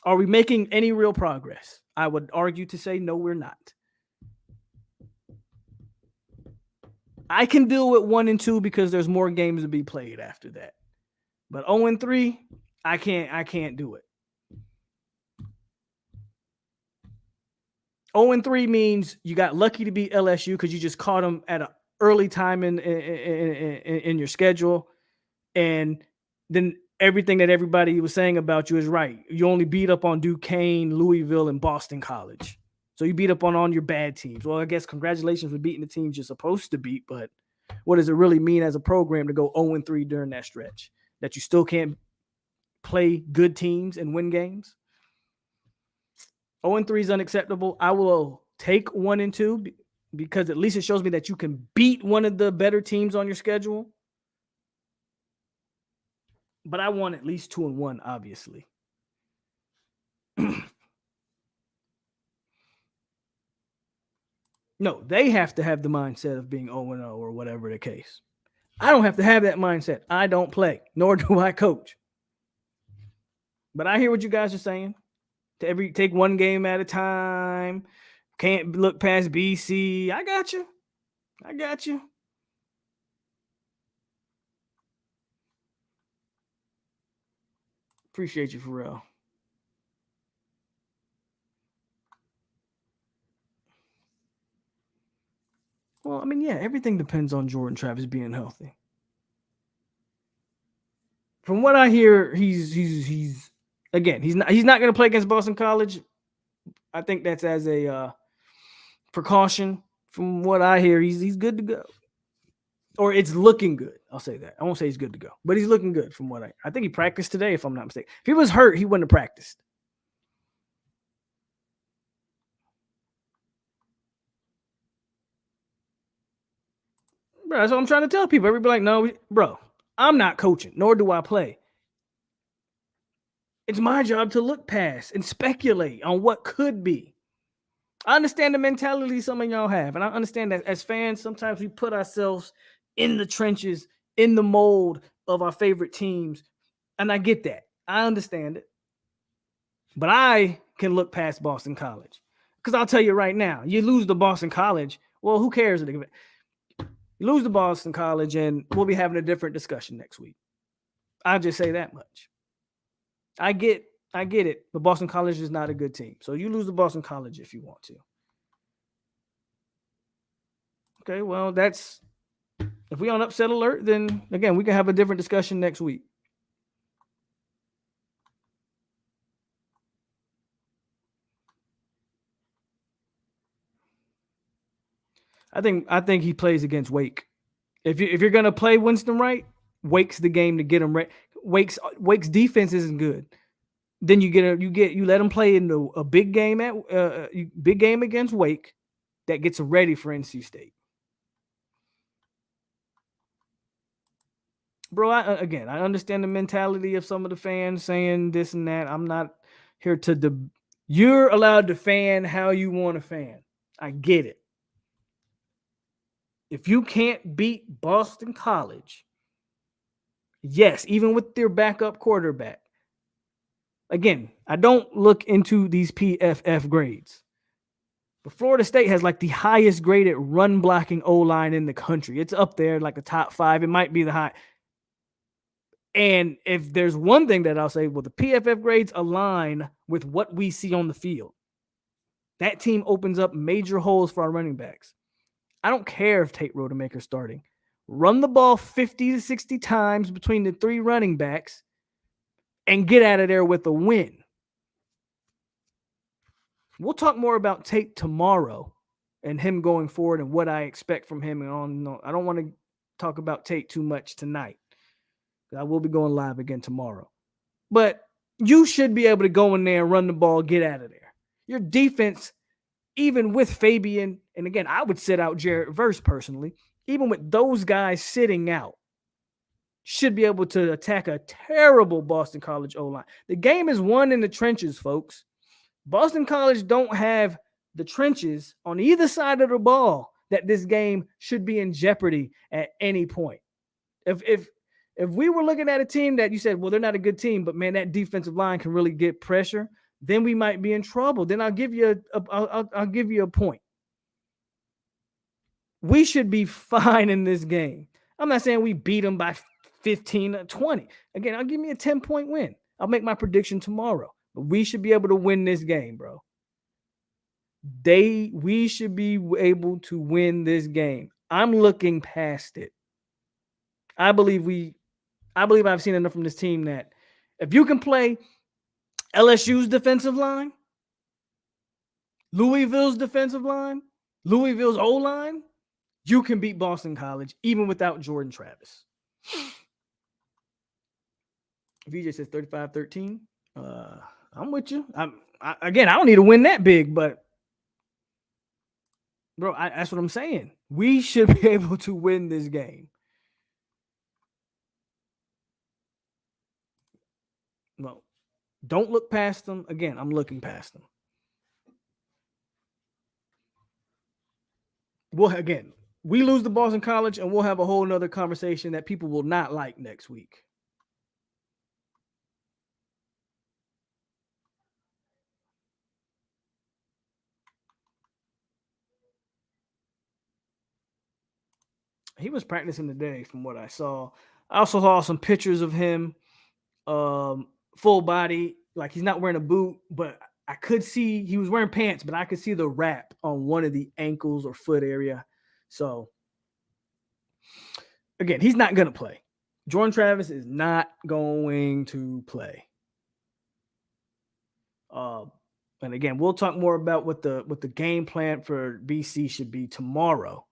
Are we making any real progress? I would argue to say no, we're not. I can deal with 1-2 because there's more games to be played after that. But 0-3, I can't do it. 0-3 means you got lucky to beat LSU because you just caught them at an early time in your schedule. And then everything that everybody was saying about you is right. You only beat up on Duquesne, Louisville, and Boston College. So you beat up on your bad teams. Well, I guess congratulations for beating the teams you're supposed to beat, but what does it really mean as a program to go 0-3 during that stretch? That you still can't play good teams and win games? 0-3 is unacceptable. I will take 1-2 because at least it shows me that you can beat one of the better teams on your schedule. But I want at least 2-1, obviously. No, they have to have the mindset of being 0-0 or whatever the case. I don't have to have that mindset. I don't play, nor do I coach. But I hear what you guys are saying. Take one game at a time. Can't look past BC. I got you. Appreciate you, Pharrell. Well, I mean, yeah, everything depends on Jordan Travis being healthy. From what I hear, he's not going to play against Boston College. I think that's as a precaution. From what I hear, he's good to go. Or it's looking good. I'll say that. I won't say he's good to go, but he's looking good from what I think he practiced today, if I'm not mistaken. If he was hurt, he wouldn't have practiced. Bro, that's what I'm trying to tell people. Everybody like, no, bro, I'm not coaching, nor do I play. It's my job to look past and speculate on what could be. I understand the mentality some of y'all have, and I understand that as fans, sometimes we put ourselves in the trenches, in the mold of our favorite teams, and I get that. I understand it. But I can look past Boston College. Because I'll tell you right now, you lose to Boston College, well, who cares? You lose to Boston College, and we'll be having a different discussion next week. I'll just say that much. I get it, but Boston College is not a good team. So you lose to Boston College if you want to. Okay, well, if we on upset alert, then again, we can have a different discussion next week. I think he plays against Wake. If you're gonna play Winston right, Wake's the game to get him ready. Wake's defense isn't good. Then you let him play in a big game against Wake that gets him ready for NC State. Bro, I understand the mentality of some of the fans saying this and that. I'm not here to you're allowed to fan how you want to fan. I get it. If you can't beat Boston College, yes, even with their backup quarterback. Again, I don't look into these PFF grades. But Florida State has like the highest graded run blocking O-line in the country. It's up there like the top 5. It might be the high. And if there's one thing that I'll say, well, the PFF grades align with what we see on the field. That team opens up major holes for our running backs. I don't care if Tate Rodemaker's starting. Run the ball 50 to 60 times between the 3 running backs and get out of there with a win. We'll talk more about Tate tomorrow and him going forward and what I expect from him. And I don't want to talk about Tate too much tonight. I will be going live again tomorrow. But you should be able to go in there and run the ball, get out of there. Your defense, even with Fabian, and again, I would sit out Jarrett Verse personally, even with those guys sitting out, should be able to attack a terrible Boston College O-line. The game is won in the trenches, folks. Boston College don't have the trenches on either side of the ball that this game should be in jeopardy at any point. If we were looking at a team that you said, well, they're not a good team, but man, that defensive line can really get pressure, then we might be in trouble. Then I'll give you a point. We should be fine in this game. I'm not saying we beat them by 15 or 20. Again, I'll give me a 10-point win. I'll make my prediction tomorrow. But we should be able to win this game, bro. We should be able to win this game. I'm looking past it. I believe I've seen enough from this team that if you can play LSU's defensive line, Louisville's defensive line, Louisville's O-line, you can beat Boston College even without Jordan Travis. VJ says 35-13. I'm with you. I don't need to win that big, but bro, that's what I'm saying. We should be able to win this game. No, don't look past them. Again, I'm looking past them. We lose to Boston College, and we'll have a whole nother conversation that people will not like next week. He was practicing today from what I saw. I also saw some pictures of him full body, like he's not wearing a boot, but I could see he was wearing pants, but I could see the wrap on one of the ankles or foot area. So again, he's not going to play. Jordan Travis is not going to play. And again, we'll talk more about what the game plan for BC should be tomorrow.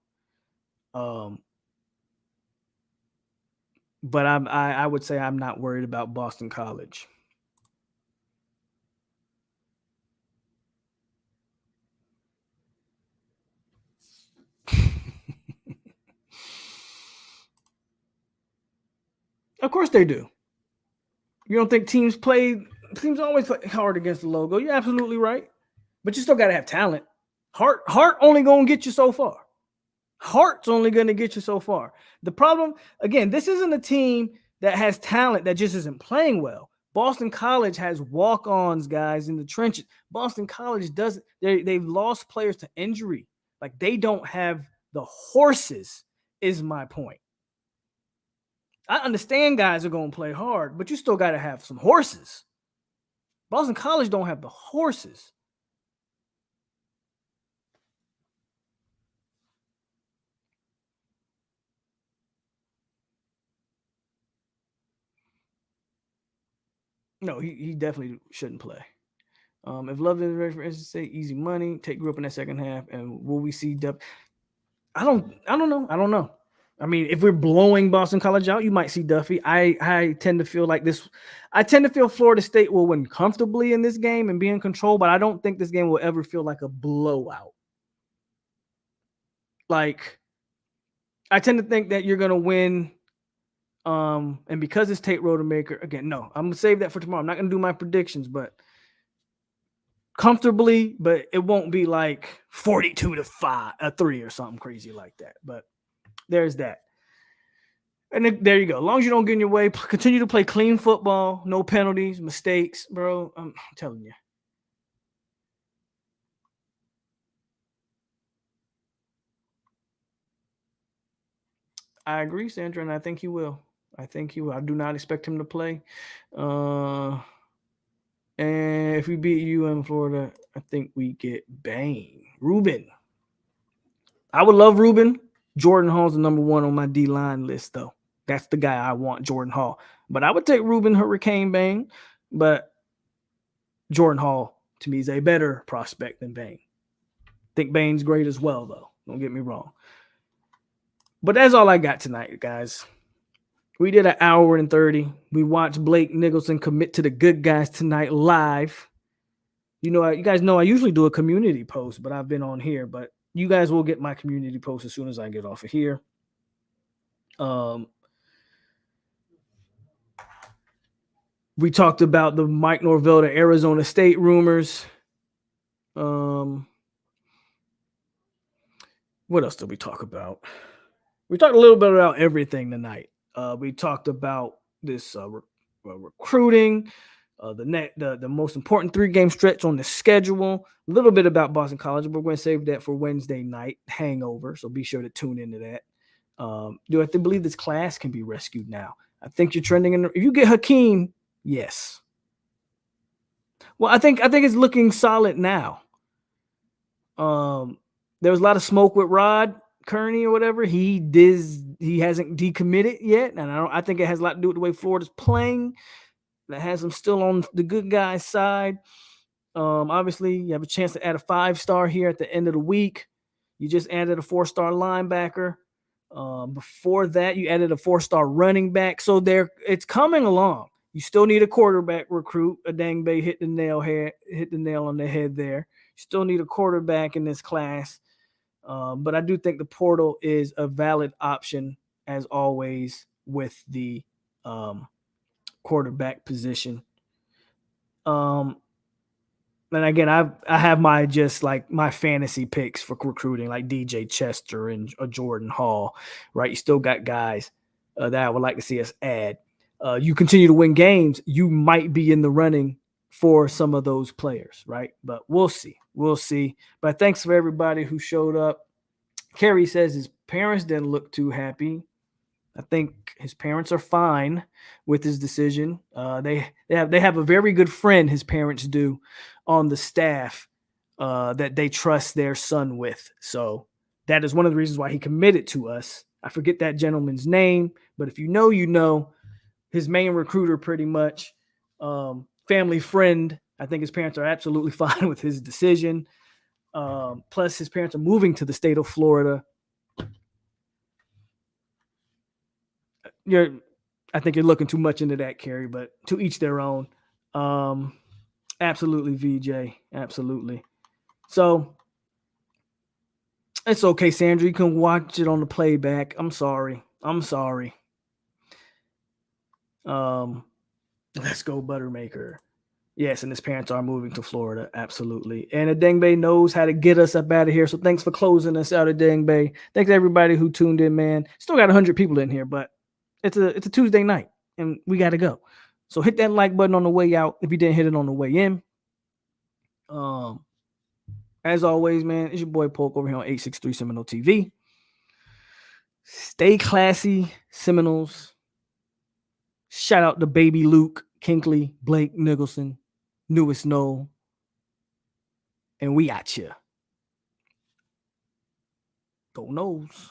But I would say I'm not worried about Boston College. Of course they do. You don't think teams always play hard against the logo? You're absolutely right. But you still got to have talent. Heart only going to get you so far. Heart's only going to get you so far. The problem, again, this isn't a team that has talent that just isn't playing well. Boston College has walk-ons, guys, in the trenches. Boston College doesn't. They've lost players to injury. Like, they don't have the horses, is my point. I understand guys are going to play hard, but you still got to have some horses. Boston College don't have the horses. No, he definitely shouldn't play. If Love is ready for say easy money, take Group in that second half, and will we see Duff? I don't know. I mean, if we're blowing Boston College out, you might see Duffy. I tend to feel like this. I tend to feel Florida State will win comfortably in this game and be in control, but I don't think this game will ever feel like a blowout. Like, I tend to think that you're going to win. And because it's Tate Rodemaker, again, no, I'm going to save that for tomorrow. I'm not going to do my predictions, but comfortably, but it won't be like 42-3 or something crazy like that. But there's that. And then, there you go. As long as you don't get in your way, continue to play clean football, no penalties, mistakes, bro. I'm telling you. I agree, Sandra, and I think he will. I do not expect him to play. And if we beat you in Florida, I think we get bang. Ruben. I would love Ruben. Jordan Hall's the number one on my D-line list, though. That's the guy I want, Jordan Hall. But I would take Ruben Hurricane Bang. But Jordan Hall, to me, is a better prospect than Bang. I think Bang's great as well, though. Don't get me wrong. But that's all I got tonight, guys. We did 1 hour and 30. We watched Blake Nicholson commit to the good guys tonight live. You guys know I usually do a community post, but I've been on here. But you guys will get my community post as soon as I get off of here. We talked about the Mike Norvell to Arizona State rumors. What else did we talk about? We talked a little bit about everything tonight. We talked about this recruiting, the most important 3-game stretch on the schedule, a little bit about Boston College. We're going to save that for Wednesday night hangover, so be sure to tune into that. Do I believe this class can be rescued now? I think you're trending in. If you get Hakeem, yes. Well, I think it's looking solid now. There was a lot of smoke with Rod Kearney or whatever. He hasn't decommitted yet, and I think it has a lot to do with the way Florida's playing. That has him still on the good guy's side. Obviously, you have a chance to add a 5-star here at the end of the week. You just added a 4-star linebacker. Before that, you added a 4-star running back. So it's coming along. You still need a quarterback recruit. Adangbe hit the nail on the head there. You still need a quarterback in this class. But I do think the portal is a valid option, as always, with the quarterback position. And again, I have my fantasy picks for recruiting, like DJ Chester and Jordan Hall, right? You still got guys that I would like to see us add. You continue to win games, you might be in the running for some of those players, right? But we'll see. But thanks for everybody who showed up. Kerry says his parents didn't look too happy. I think his parents are fine with his decision. They have a very good friend, his parents do, on the staff that they trust their son with. So that is one of the reasons why he committed to us. I forget that gentleman's name, but if you know, his main recruiter pretty much, family friend. I think his parents are absolutely fine with his decision. Plus, his parents are moving to the state of Florida. I think you're looking too much into that, Kerry, but to each their own. Absolutely, VJ. Absolutely. So it's okay, Sandra. You can watch it on the playback. I'm sorry. Let's go, Buttermaker. Yes, and his parents are moving to Florida. Absolutely. And Adengbe knows how to get us up out of here. So thanks for closing us out, Adengbe. Thanks to everybody who tuned in, man. Still got 100 people in here, but it's a Tuesday night, and we got to go. So hit that like button on the way out if you didn't hit it on the way in. As always, man, it's your boy POLK over here on 863 Seminole TV. Stay classy, Seminoles. Shout out to baby Luke, Kinkley, Blake, Nicholson, newest Noel. And we at ya. Go Noles.